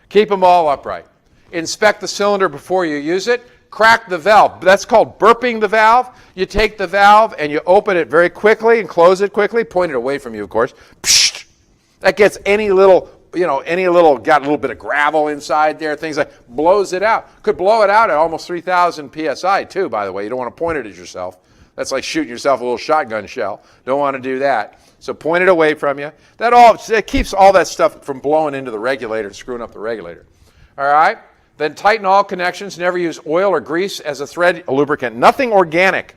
Keep them all upright. Inspect the cylinder before you use it. Crack the valve. That's called burping the valve. You take the valve and you open it very quickly and close it quickly. Point it away from you, of course. Psh! That gets any little, got a little bit of gravel inside there, things like, blows it out. Could blow it out at almost 3,000 PSI too, by the way. You don't want to point it at yourself. That's like shooting yourself a little shotgun shell. Don't want to do that. So point it away from you. It keeps all that stuff from blowing into the regulator and screwing up the regulator. All right? Then tighten all connections. Never use oil or grease as a thread lubricant. Nothing organic.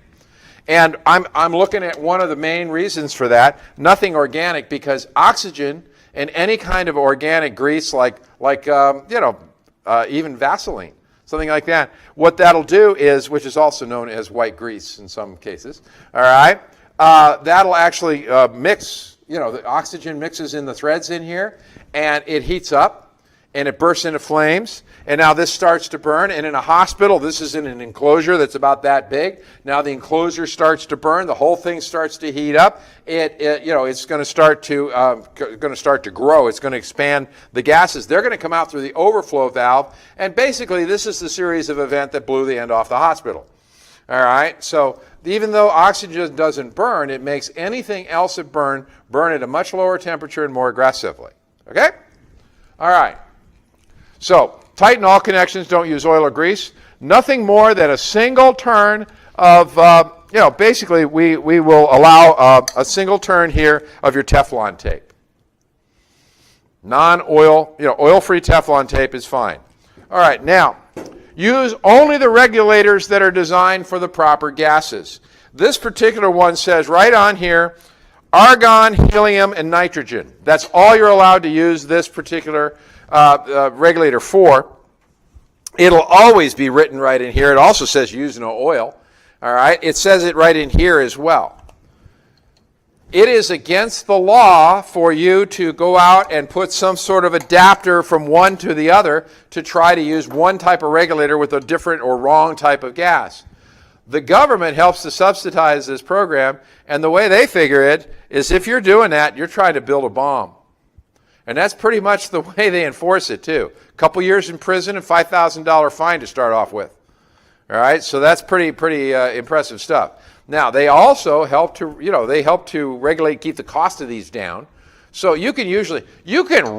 And I'm looking at one of the main reasons for that. Nothing organic, because oxygen and any kind of organic grease, like even Vaseline, something like that, what that'll do is, which is also known as white grease in some cases, all right, that'll actually mix, the oxygen mixes in the threads in here, and it heats up, and it bursts into flames, and now this starts to burn. And in a hospital, this is in an enclosure that's about that big. Now the enclosure starts to burn. The whole thing starts to heat up. It's going to start to grow. It's going to expand the gases. They're going to come out through the overflow valve, and basically this is the series of events that blew the end off the hospital. All right. So even though oxygen doesn't burn, it makes anything else that burn at a much lower temperature and more aggressively. Okay. All right. So, tighten all connections, don't use oil or grease. Nothing more than a single turn of, basically we will allow a single turn here of your Teflon tape. Non-oil, oil-free Teflon tape is fine. All right, now, use only the regulators that are designed for the proper gases. This particular one says right on here, argon, helium, and nitrogen. That's all you're allowed to use this particular regulator for. It'll always be written right in here. It also says use no oil. All right, it says it right in here as well. It is against the law for you to go out and put some sort of adapter from one to the other to try to use one type of regulator with a different or wrong type of gas. The government helps to subsidize this program, and the way they figure it is if you're doing that, you're trying to build a bomb. And that's pretty much the way they enforce it, too. A couple years in prison and $5,000 fine to start off with. All right, so that's pretty impressive stuff. Now, they also help to regulate, keep the cost of these down. So you can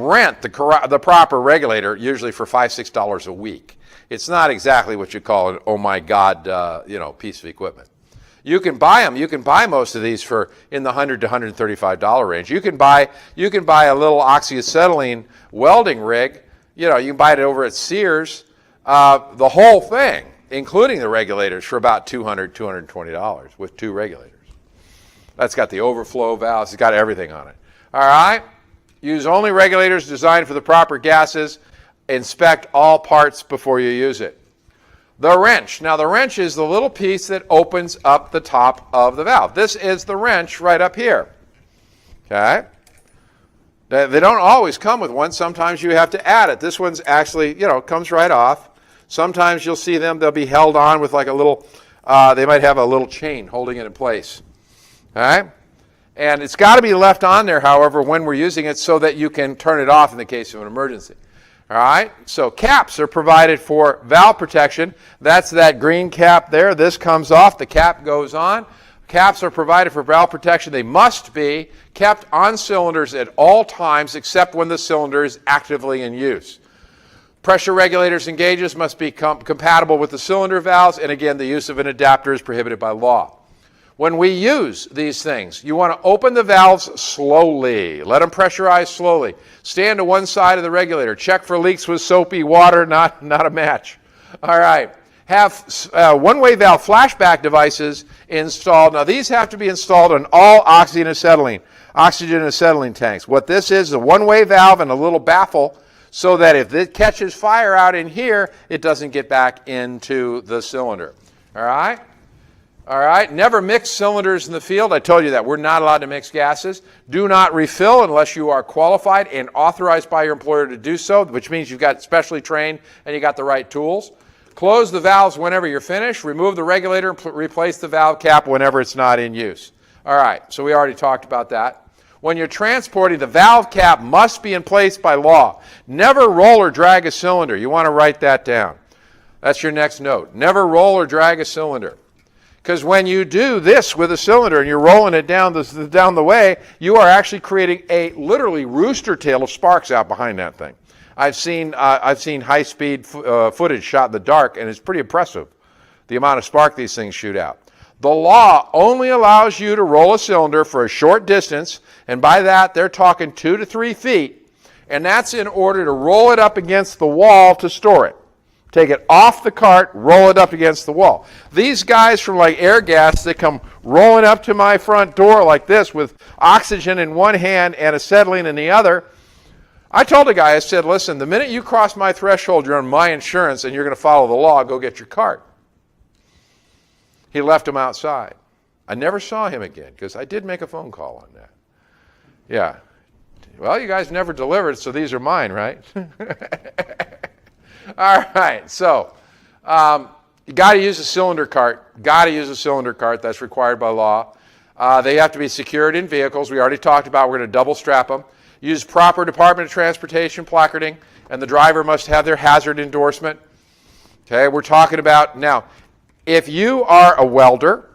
rent the proper regulator usually for $5, $6 a week. It's not exactly what you call an oh my God, piece of equipment. You can buy them. You can buy most of these for in the $100 to $135 range. You can buy a little oxyacetylene welding rig. You can buy it over at Sears. The whole thing, including the regulators, for about $200, $220 with 2 regulators. That's got the overflow valves. It's got everything on it. All right. Use only regulators designed for the proper gases. Inspect all parts before you use it. The wrench. Now, the wrench is the little piece that opens up the top of the valve. This is the wrench right up here. Okay? They don't always come with one. Sometimes you have to add it. This one's actually, comes right off. Sometimes you'll see them. They'll be held on with like a little, they might have a little chain holding it in place. All right? And it's got to be left on there, however, when we're using it so that you can turn it off in the case of an emergency. All right, so caps are provided for valve protection. That's that green cap there. This comes off, the cap goes on. Caps are provided for valve protection. They must be kept on cylinders at all times except when the cylinder is actively in use. Pressure regulators and gauges must be compatible with the cylinder valves, and again, the use of an adapter is prohibited by law. When we use these things, you want to open the valves slowly. Let them pressurize slowly. Stand to one side of the regulator. Check for leaks with soapy water, not a match. All right. Have one-way valve flashback devices installed. Now, these have to be installed on all oxygen and acetylene tanks. What this is a one-way valve and a little baffle so that if it catches fire out in here, it doesn't get back into the cylinder. All right? All right, never mix cylinders in the field. I told you that. We're not allowed to mix gases. Do not refill unless you are qualified and authorized by your employer to do so, which means you've got specially trained and you got the right tools. Close the valves whenever you're finished. Remove the regulator and replace the valve cap whenever it's not in use. All right, so we already talked about that. When you're transporting, the valve cap must be in place by law. Never roll or drag a cylinder. You want to write that down. That's your next note. Never roll or drag a cylinder. Because when you do this with a cylinder and you're rolling it down the way, you are actually creating a literally rooster tail of sparks out behind that thing. I've seen high-speed footage shot in the dark, and it's pretty impressive, the amount of spark these things shoot out. The law only allows you to roll a cylinder for a short distance, and by that they're talking 2 to 3 feet, and that's in order to roll it up against the wall to store it. Take it off the cart, roll it up against the wall. These guys from like Air Gas, they come rolling up to my front door like this with oxygen in one hand and acetylene in the other. I told the guy, I said, listen, the minute you cross my threshold, you're on my insurance and you're going to follow the law, go get your cart. He left him outside. I never saw him again because I did make a phone call on that. Yeah. Well, you guys never delivered, so these are mine, right? All right, so you got to use a cylinder cart. Got to use a cylinder cart. That's required by law. They have to be secured in vehicles. We already talked about we're going to double strap them. Use proper Department of Transportation placarding, and the driver must have their hazard endorsement. Okay, we're talking about now, if you are a welder,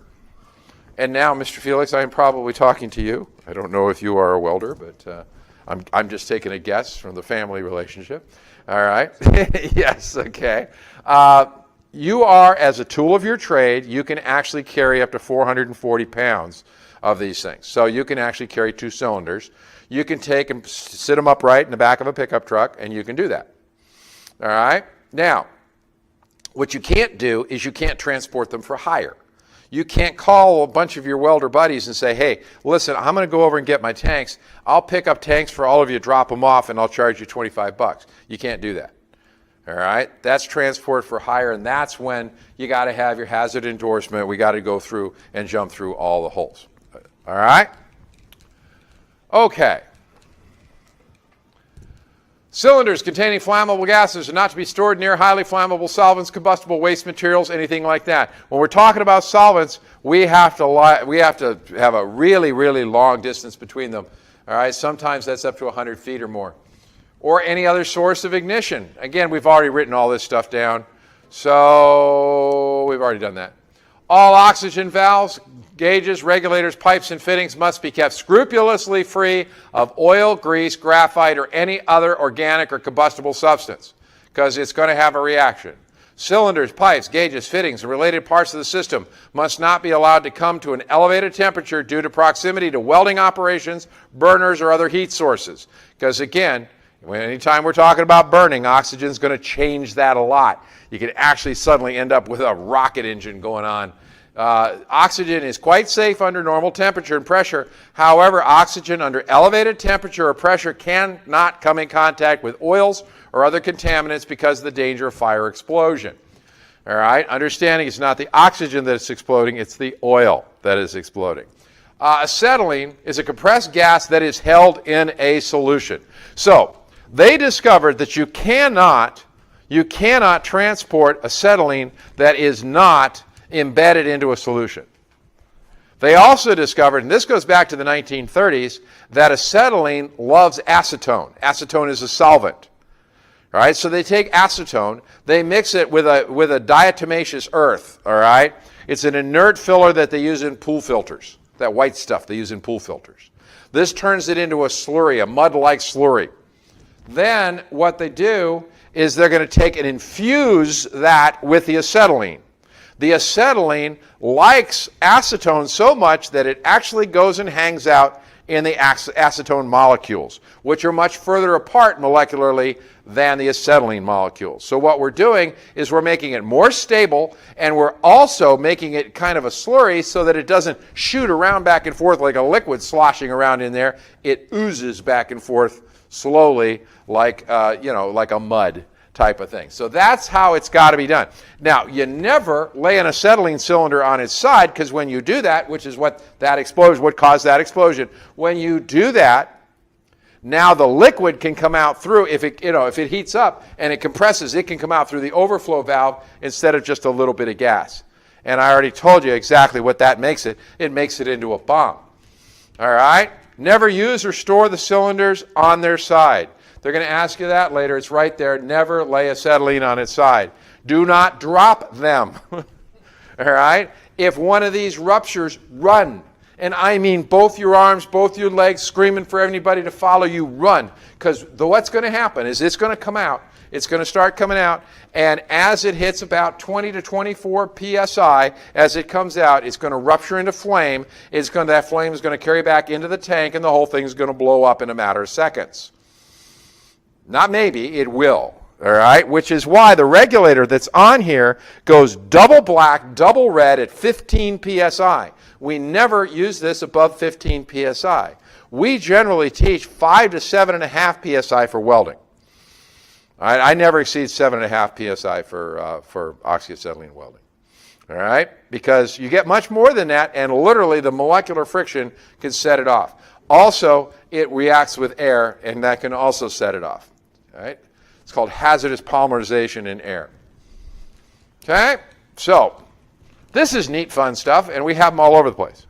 and now, Mr. Felix, I am probably talking to you. I don't know if you are a welder, but I'm just taking a guess from the family relationship. All right. Yes, okay. You are, as a tool of your trade, you can actually carry up to 440 pounds of these things. So you can actually carry 2 cylinders. You can take and sit them upright in the back of a pickup truck, and you can do that. All right. Now, what you can't do is you can't transport them for hire. You can't call a bunch of your welder buddies and say, hey, listen, I'm going to go over and get my tanks. I'll pick up tanks for all of you, drop them off, and I'll charge you $25. You can't do that. All right? That's transport for hire, and that's when you got to have your hazard endorsement. We got to go through and jump through all the holes. All right? Okay. Cylinders containing flammable gases are not to be stored near highly flammable solvents, combustible waste materials, anything like that. When we're talking about solvents, we have to have a really, really long distance between them. All right, sometimes that's up to 100 feet or more. Or any other source of ignition. Again, we've already written all this stuff down, so we've already done that. All oxygen valves, gauges, regulators, pipes, and fittings must be kept scrupulously free of oil, grease, graphite, or any other organic or combustible substance, because it's going to have a reaction. Cylinders, pipes, gauges, fittings, and related parts of the system must not be allowed to come to an elevated temperature due to proximity to welding operations, burners, or other heat sources. Because again, anytime we're talking about burning, oxygen is going to change that a lot. You can actually suddenly end up with a rocket engine going on. Oxygen is quite safe under normal temperature and pressure. However, oxygen under elevated temperature or pressure cannot come in contact with oils or other contaminants because of the danger of fire explosion. All right, understanding it's not the oxygen that is exploding, it's the oil that is exploding. Acetylene is a compressed gas that is held in a solution. So they discovered that you cannot transport acetylene that is not embedded into a solution. They also discovered, and this goes back to the 1930s, that acetylene loves acetone. Acetone is a solvent. All right, so they take acetone, they mix it with a diatomaceous earth. All right, it's an inert filler that they use in pool filters. That white stuff they use in pool filters. This turns it into a slurry, a mud-like slurry. Then what they do is they're going to take and infuse that with the acetylene. The acetylene likes acetone so much that it actually goes and hangs out in the acetone molecules, which are much further apart molecularly than the acetylene molecules. So what we're doing is we're making it more stable, and we're also making it kind of a slurry so that it doesn't shoot around back and forth like a liquid sloshing around in there. It oozes back and forth slowly like like a mud type of thing. So that's how it's got to be done. Now, you never lay an acetylene cylinder on its side, because when you do that, which is what caused that explosion, when you do that, now the liquid can come out through, if it heats up and it compresses, it can come out through the overflow valve instead of just a little bit of gas. And I already told you exactly what that makes it. It makes it into a bomb. All right? Never use or store the cylinders on their side. They're going to ask you that later. It's right there. Never lay acetylene on its side. Do not drop them. All right? If one of these ruptures, run. And I mean both your arms, both your legs, screaming for anybody to follow you, run. Because what's going to happen is it's going to come out. It's going to start coming out. And as it hits about 20 to 24 psi, as it comes out, it's going to rupture into flame. That flame is going to carry back into the tank, and the whole thing is going to blow up in a matter of seconds. Not maybe, it will. all right, which is why the regulator that's on here goes double black, double red at 15 psi. We never use this above 15 psi. We generally teach 5 to 7.5 psi for welding. All right, I never exceed 7.5 psi for oxyacetylene welding. All right, because you get much more than that, and literally the molecular friction can set it off. Also, it reacts with air, and that can also set it off. All right, it's called hazardous polymerization in air. Okay, so this is neat, fun stuff, and we have them all over the place.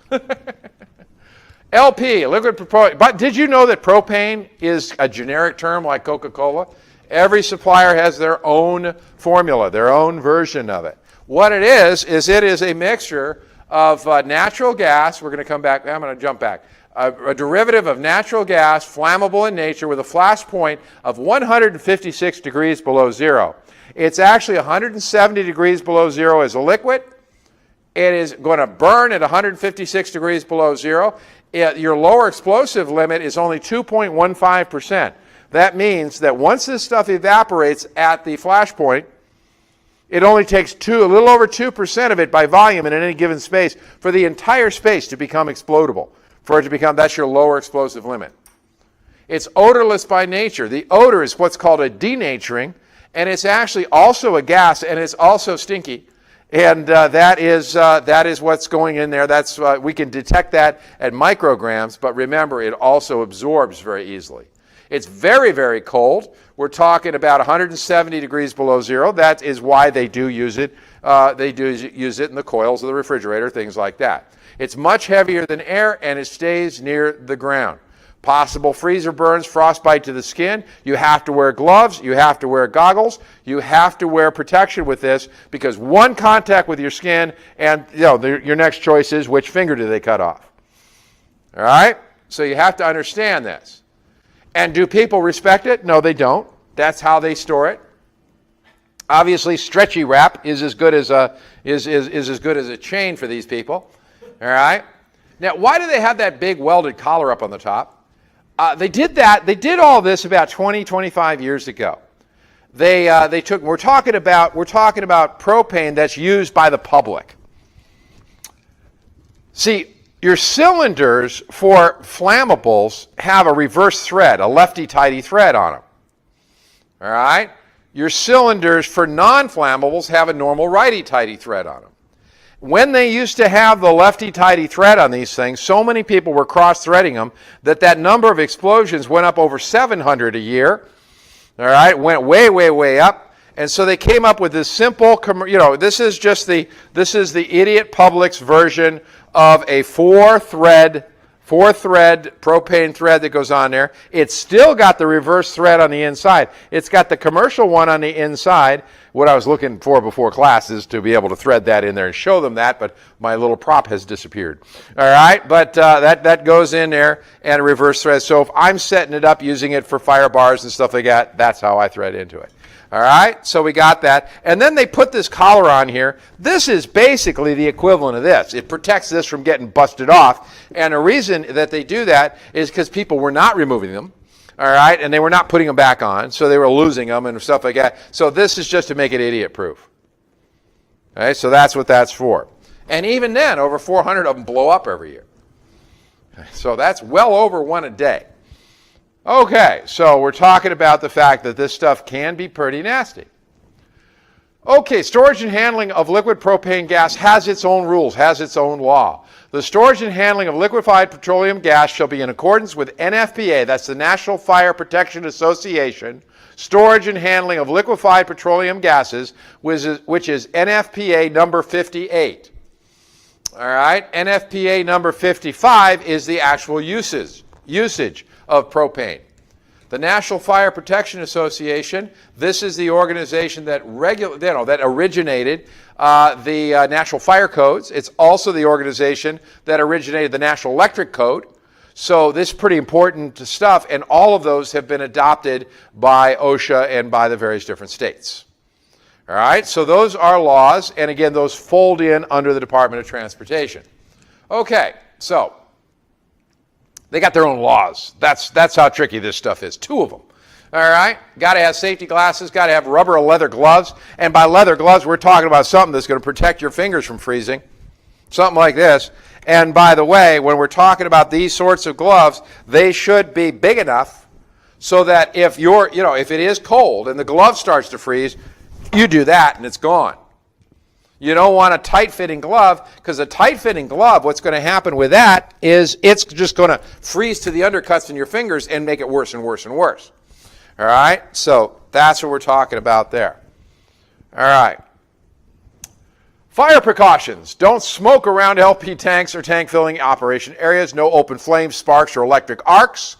LP, liquid propane. But did you know that propane is a generic term like Coca-Cola? Every supplier has their own formula, their own version of it. What it is it is a mixture of natural gas. We're going to come back. I'm going to jump back. A derivative of natural gas, flammable in nature, with a flash point of 156 degrees below zero. It's actually 170 degrees below zero as a liquid. It is going to burn at 156 degrees below zero. Your lower explosive limit is only 2.15%. That means that once this stuff evaporates at the flash point, it only takes a little over 2% of it by volume in any given space for the entire space to become explodable. For it to become, that's your lower explosive limit. It's odorless by nature. The odor is what's called a denaturing, and it's actually also a gas, and it's also stinky. And that is what's going in there. We can detect that at micrograms, but remember, it also absorbs very easily. It's very, very cold. We're talking about 170 degrees below zero. That is why they do use it. They do use it in the coils of the refrigerator, things like that. It's much heavier than air, and it stays near the ground. Possible freezer burns, frostbite to the skin. You have to wear gloves. You have to wear goggles. You have to wear protection with this, because one contact with your skin, and your next choice is which finger do they cut off. All right? So you have to understand this. And do people respect it? No, they don't. That's how they store it. Obviously, stretchy wrap is as good as a chain for these people. All right. Now, why do they have that big welded collar up on the top? They did that. They did all this about 20, 25 years ago. We're talking about propane that's used by the public. See, your cylinders for flammables have a reverse thread, a lefty-tighty thread on them. All right? Your cylinders for non-flammables have a normal righty-tighty thread on them. When they used to have the lefty-tighty thread on these things, so many people were cross-threading them that number of explosions went up over 700 a year. All right? Went way, way, way up. And so they came up with this simple, this is the idiot public's version of a four-thread propane thread that goes on there. It's still got the reverse thread on the inside. It's got the commercial one on the inside. What I was looking for before class is to be able to thread that in there and show them that, but my little prop has disappeared. All right, but that goes in there and a reverse thread. So if I'm setting it up using it for fire bars and stuff like that, that's how I thread into it. All right, so we got that. And then they put this collar on here. This is basically the equivalent of this. It protects this from getting busted off. And the reason that they do that is because people were not removing them, all right, and they were not putting them back on, so they were losing them and stuff like that. So this is just to make it idiot-proof. All right, so that's what that's for. And even then, over 400 of them blow up every year. So that's well over one a day. Okay, so we're talking about the fact that this stuff can be pretty nasty. Okay, storage and handling of liquid propane gas has its own rules, has its own law. The storage and handling of liquefied petroleum gas shall be in accordance with NFPA, that's the National Fire Protection Association, storage and handling of liquefied petroleum gases, which is NFPA number 58. All right, NFPA number 55 is the actual usage of propane. The National Fire Protection Association, this is the organization that originated the National Fire Codes. It's also the organization that originated the National Electric Code. So this is pretty important stuff, and all of those have been adopted by OSHA and by the various different states. All right, so those are laws, and again, those fold in under the Department of Transportation. Okay, so they got their own laws. That's how tricky this stuff is. Two of them. All right? Got to have safety glasses, got to have rubber or leather gloves. And by leather gloves, we're talking about something that's going to protect your fingers from freezing. Something like this. And by the way, when we're talking about these sorts of gloves, they should be big enough so that if if it is cold and the glove starts to freeze, you do that and it's gone. You don't want a tight-fitting glove, because a tight-fitting glove, what's going to happen with that is it's just going to freeze to the undercuts in your fingers and make it worse and worse and worse. All right? So that's what we're talking about there. All right. Fire precautions. Don't smoke around LP tanks or tank filling operation areas. No open flames, sparks, or electric arcs.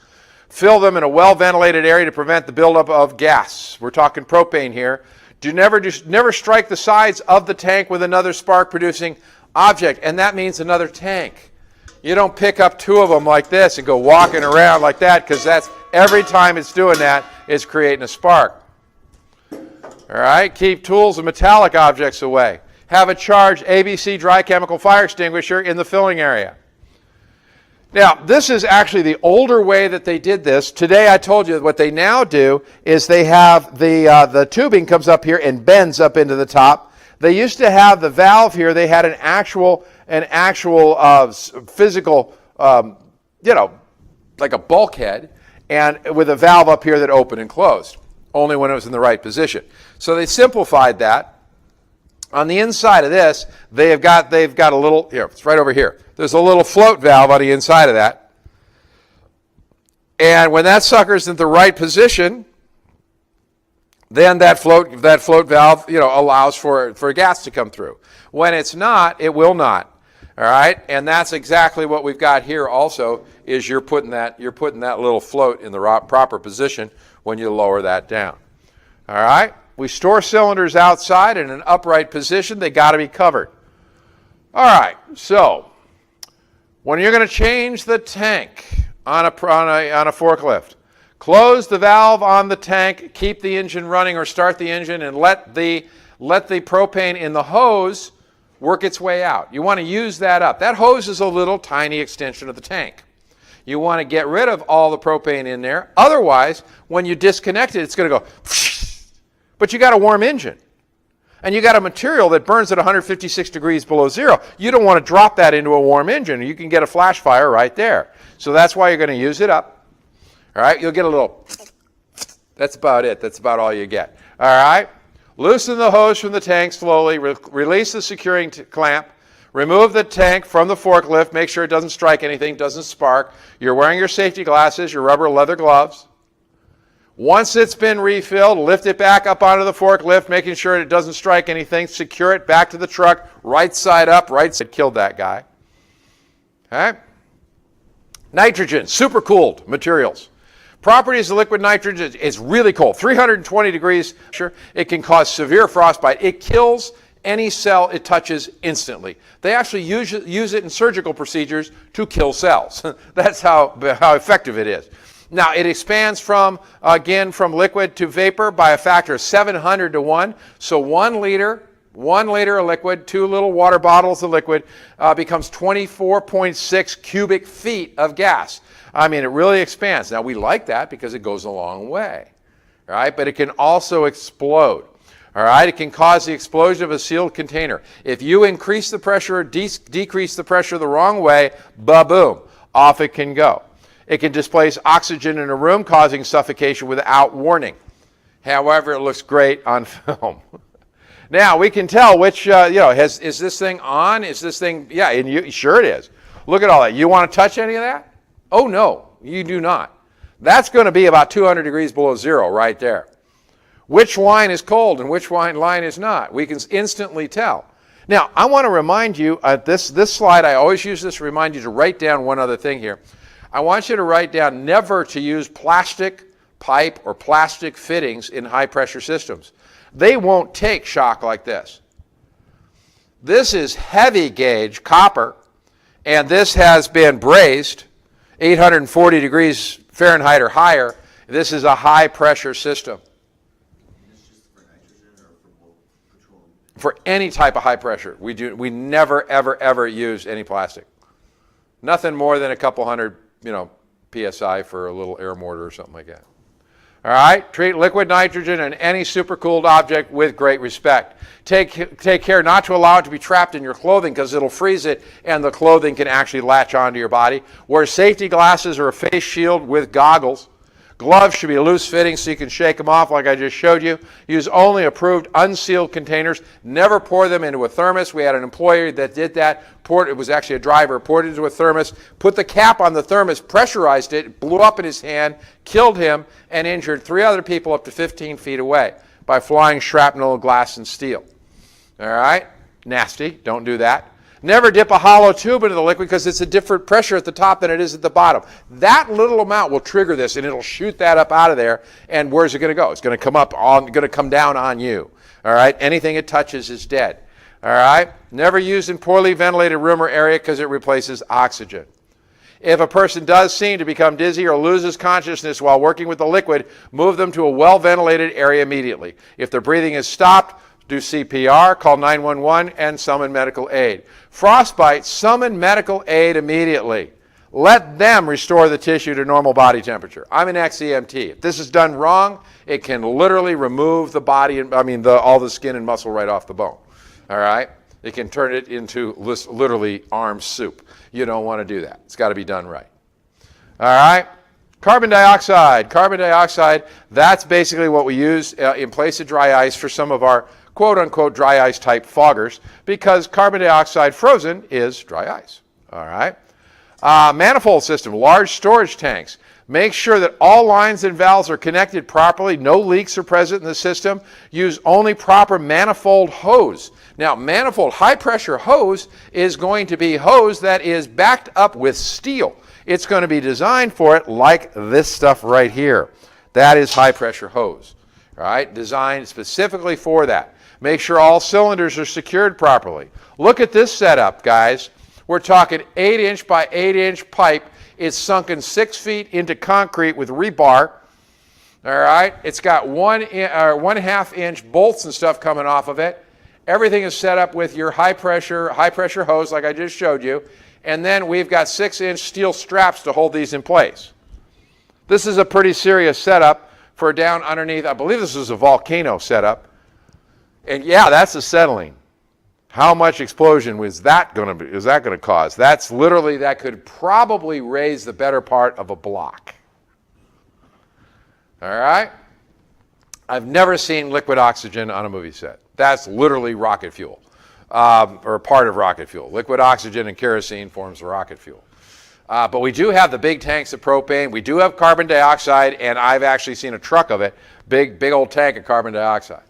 Fill them in a well-ventilated area to prevent the buildup of gas. We're talking propane here. Never strike the sides of the tank with another spark-producing object, and that means another tank. You don't pick up two of them like this and go walking around like that, because that's every time it's doing that, it's creating a spark. All right, keep tools and metallic objects away. Have a charged ABC dry chemical fire extinguisher in the filling area. Now, this is actually the older way that they did this. Today, I told you what they now do is they have the tubing comes up here and bends up into the top. They used to have the valve here. They had an actual physical, like a bulkhead, and with a valve up here that opened and closed, only when it was in the right position. So they simplified that. On the inside of this, they've got a little, here, it's right over here. There's a little float valve on the inside of that. And when that sucker's in the right position, then that float valve, allows for gas to come through. When it's not, it will not. All right? And that's exactly what we've got here also, is you're putting that little float in the proper position when you lower that down. All right? We store cylinders outside in an upright position. They got to be covered. All right, so when you're going to change the tank on a forklift, close the valve on the tank, keep the engine running or start the engine, and let the propane in the hose work its way out. You want to use that up. That hose is a little tiny extension of the tank. You want to get rid of all the propane in there. Otherwise, when you disconnect it, it's going to go. But you got a warm engine, and you got a material that burns at 156 degrees below zero. You don't want to drop that into a warm engine. You can get a flash fire right there. So that's why you're going to use it up. All right, you'll get a little, that's about it. That's about all you get. All right, loosen the hose from the tank slowly. Release the securing clamp. Remove the tank from the forklift. Make sure it doesn't strike anything, doesn't spark. You're wearing your safety glasses, your rubber leather gloves. Once it's been refilled, lift it back up onto the forklift, making sure it doesn't strike anything. Secure it back to the truck, right side up, right side. Killed that guy. Okay? Nitrogen, supercooled materials. Properties of liquid nitrogen is really cold. 320 degrees. It can cause severe frostbite. It kills any cell it touches instantly. They actually use it in surgical procedures to kill cells. That's how effective it is. Now, it expands from liquid to vapor by a factor of 700 to 1. So 1 liter of liquid, 2 little water bottles of liquid becomes 24.6 cubic feet of gas. I mean, it really expands. Now, we like that because it goes a long way, all right? But it can also explode, all right? It can cause the explosion of a sealed container. If you increase the pressure or decrease the pressure the wrong way, ba-boom, off it can go. It can displace oxygen in a room, causing suffocation without warning. However, it looks great on film. Now, we can tell which, is this thing on? Is this thing, yeah, and sure it is. Look at all that. You want to touch any of that? Oh, no, you do not. That's going to be about 200 degrees below zero right there. Which line is cold and which line is not? We can instantly tell. Now, I want to remind you, this slide, I always use this to remind you to write down one other thing here. I want you to write down never to use plastic pipe or plastic fittings in high-pressure systems. They won't take shock like this. This is heavy gauge copper, and this has been brazed 840 degrees Fahrenheit or higher. This is a high-pressure system. And this just for nitrogen or for both petroleum? For any type of high pressure. We never, ever, ever use any plastic. Nothing more than a couple hundred, PSI for a little air mortar or something like that. All right? Treat liquid nitrogen and any supercooled object with great respect. Take care not to allow it to be trapped in your clothing because it'll freeze it and the clothing can actually latch onto your body. Wear safety glasses or a face shield with goggles. Gloves should be loose fitting so you can shake them off like I just showed you. Use only approved unsealed containers. Never pour them into a thermos. We had an employee that did that. It was actually a driver, poured it into a thermos, put the cap on the thermos, pressurized it, blew up in his hand, killed him, and injured 3 other people up to 15 feet away by flying shrapnel, glass, and steel. All right? Nasty. Don't do that. Never dip a hollow tube into the liquid because it's a different pressure at the top than it is at the bottom. That little amount will trigger this, and it'll shoot that up out of there. And where's it going to go? It's going to come down on you. All right? Anything it touches is dead. All right? Never use in poorly ventilated room or area because it replaces oxygen. If a person does seem to become dizzy or loses consciousness while working with the liquid, move them to a well-ventilated area immediately. If their breathing is stopped, do CPR, call 911, and summon medical aid. Frostbite, summon medical aid immediately. Let them restore the tissue to normal body temperature. I'm an ex-EMT. If this is done wrong, it can literally remove the body, all the skin and muscle right off the bone. All right? It can turn it into literally arm soup. You don't want to do that. It's got to be done right. All right? Carbon dioxide. Carbon dioxide, that's basically what we use in place of dry ice for some of our quote-unquote dry ice type foggers because carbon dioxide frozen is dry ice. All right? Manifold system, large storage tanks. Make sure that all lines and valves are connected properly. No leaks are present in the system. Use only proper manifold hose. Now, manifold high-pressure hose is going to be hose that is backed up with steel. It's going to be designed for it like this stuff right here. That is high-pressure hose. All right? Designed specifically for that. Make sure all cylinders are secured properly. Look at this setup, guys. We're talking 8-inch by 8-inch pipe. It's sunken 6 feet into concrete with rebar. All right? It's got 1.5 inch bolts and stuff coming off of it. Everything is set up with your high pressure hose like I just showed you. And then we've got 6-inch steel straps to hold these in place. This is a pretty serious setup for down underneath. I believe this is a volcano setup. And yeah, that's acetylene. How much explosion is that going to cause? That's literally, that could probably raise the better part of a block. All right? I've never seen liquid oxygen on a movie set. That's literally rocket fuel, or part of rocket fuel. Liquid oxygen and kerosene forms rocket fuel. But we do have the big tanks of propane. We do have carbon dioxide, and I've actually seen a truck of it, big old tank of carbon dioxide.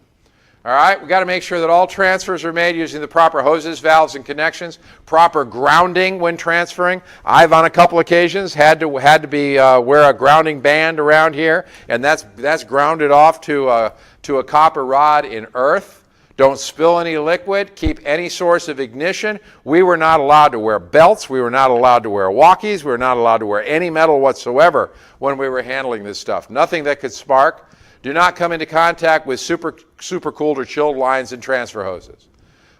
All right, we've got to make sure that all transfers are made using the proper hoses, valves, and connections, proper grounding when transferring. I've, on a couple occasions, had to wear a grounding band around here, and that's grounded off to a copper rod in earth. Don't spill any liquid. Keep any source of ignition. We were not allowed to wear belts. We were not allowed to wear walkies. We were not allowed to wear any metal whatsoever when we were handling this stuff. Nothing that could spark. Do not come into contact with supercooled or chilled lines and transfer hoses.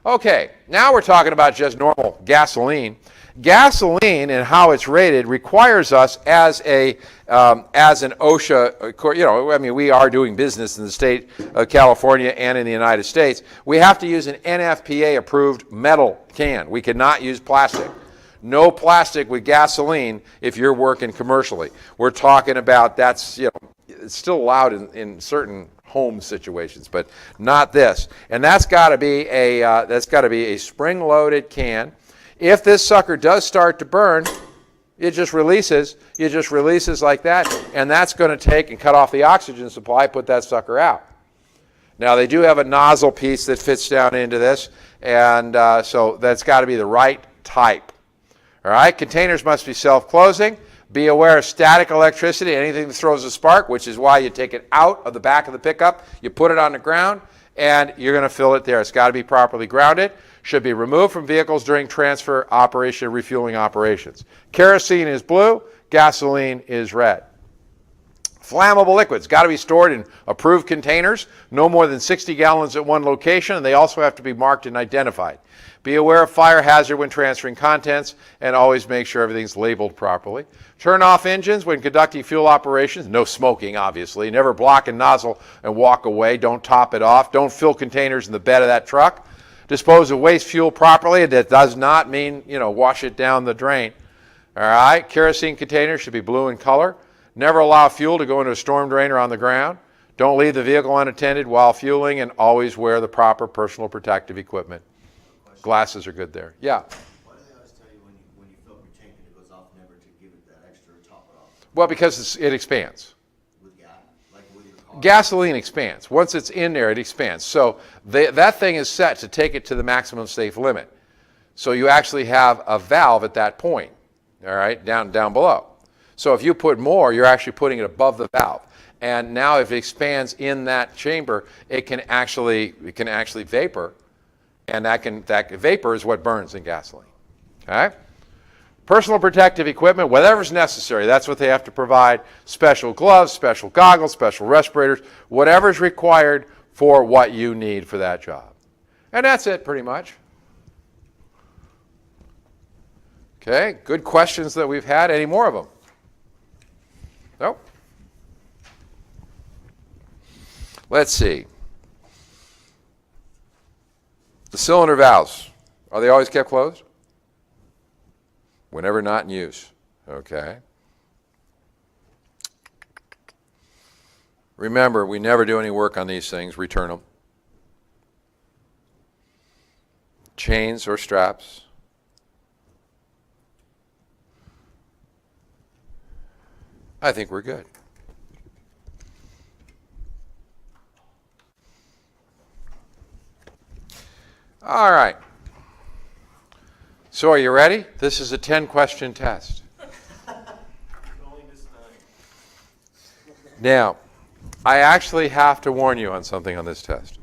Okay, now we're talking about just normal gasoline. Gasoline and how it's rated requires us as an OSHA, we are doing business in the state of California and in the United States. We have to use an NFPA approved metal can. We cannot use plastic. No plastic with gasoline if you're working commercially. We're talking about it's still allowed in certain home situations, but not this. And that's got to be a spring-loaded can. If this sucker does start to burn, it just releases. It just releases like that, and that's going to take and cut off the oxygen supply, put that sucker out. Now they do have a nozzle piece that fits down into this, and so that's got to be the right type. All right, containers must be self-closing. Be aware of static electricity, anything that throws a spark, which is why you take it out of the back of the pickup, you put it on the ground, and you're going to fill it there. It's got to be properly grounded. Should be removed from vehicles during transfer operation, refueling operations. Kerosene is blue, gasoline is red. Flammable liquids got to be stored in approved containers, no more than 60 gallons at one location, and they also have to be marked and identified. Be aware of fire hazard when transferring contents, and always make sure everything's labeled properly. Turn off engines when conducting fuel operations. No smoking, obviously. Never block a nozzle and walk away. Don't top it off. Don't fill containers in the bed of that truck. Dispose of waste fuel properly. That does not mean, wash it down the drain. All right, kerosene containers should be blue in color. Never allow fuel to go into a storm drain or on the ground. Don't leave the vehicle unattended while fueling, and always wear the proper personal protective equipment. Glasses are good there. Yeah. Why do they always tell you when you fill up your tank and it goes off, never to give it that extra or top it off? Well, because it expands. With gas? Like with your car? Gasoline expands. Once it's in there, it expands. So that thing is set to take it to the maximum safe limit. So you actually have a valve at that point, all right, down below. So if you put more, you're actually putting it above the valve. And now if it expands in that chamber, it can actually vapor, and that vapor is what burns in gasoline. Okay? Personal protective equipment, whatever's necessary, that's what they have to provide. Special gloves, special goggles, special respirators, whatever's required for what you need for that job. And that's it pretty much. Okay, good questions that we've had. Any more of them? Nope. Let's see. The cylinder valves, are they always kept closed? Whenever not in use. Okay. Remember, we never do any work on these things. Return them. Chains or straps. I think we're good. All right. So are you ready? This is a 10-question test. Only this time. Now, I actually have to warn you on something on this test.